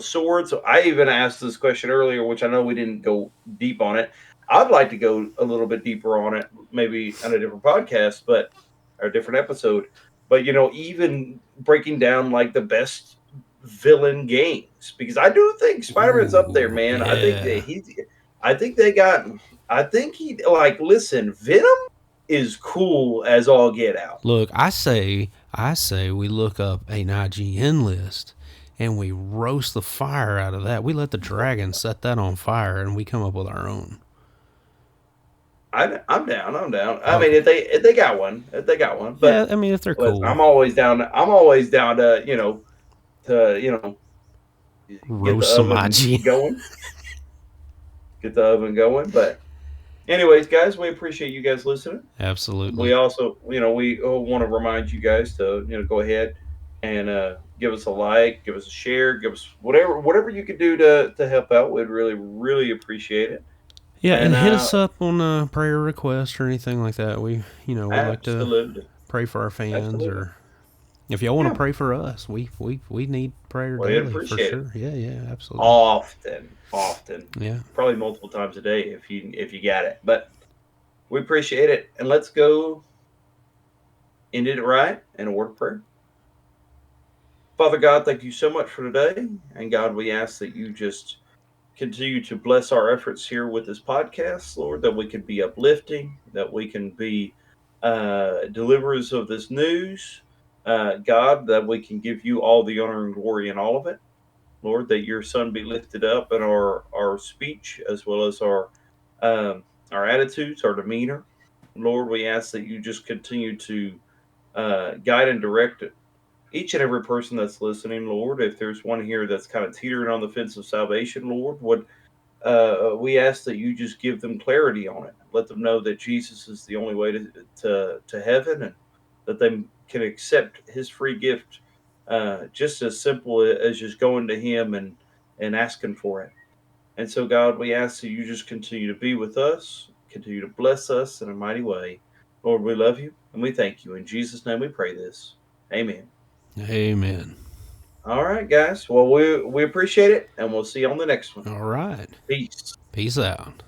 sword. So I even asked this question earlier, which I know we didn't go deep on it. I'd like to go a little bit deeper on it, maybe on a different podcast, or a different episode. But even breaking down like the best villain games, because I do think Spider-Man's up there, Ooh. man. I think that Yeah. he's. I think they got. I think he like. Listen, Venom is cool as all get out. Look, I say we look up an IGN list and we roast the fire out of that. We let the dragon set that on fire and we come up with our own. I'm down. I'm down. I mean, Okay. if they got one, but Yeah, I mean if they're listen, cool, I'm always down to get the roast some oven IGN. going, get the oven going. But anyways, guys, we appreciate you guys listening. Absolutely. We also, we want to remind you guys to go ahead and give us a like, give us a share, give us whatever you could do to help out. We'd really really appreciate it. Yeah, And and hit us up on a prayer request or anything like that. We like to absolutely, pray for our fans, absolutely, or if y'all want to yeah, pray for us, we need prayer we'd daily for appreciate it. sure. Yeah, absolutely. Often, Yeah. probably multiple times a day if you got it. But we appreciate it, and let's go end it right in a word of prayer. Father God, thank you so much for today, and God, we ask that you just continue to bless our efforts here with this podcast, Lord, that we can be uplifting, that we can be deliverers of this news, God, that we can give you all the honor and glory in all of it. Lord, that your Son be lifted up in our speech as well as our attitudes, our demeanor. Lord, we ask that you just continue to guide and direct each and every person that's listening, Lord. If there's one here that's kind of teetering on the fence of salvation, Lord, we ask that you just give them clarity on it. Let them know that Jesus is the only way to heaven, and that they can accept his free gift, just as simple as just going to him and asking for it. And so, God, we ask that you just continue to be with us, continue to bless us in a mighty way. Lord, we love you and we thank you. In Jesus' name we pray this. Amen. Amen. All right, guys. Well, we appreciate it, and we'll see you on the next one. All right. Peace. Peace out.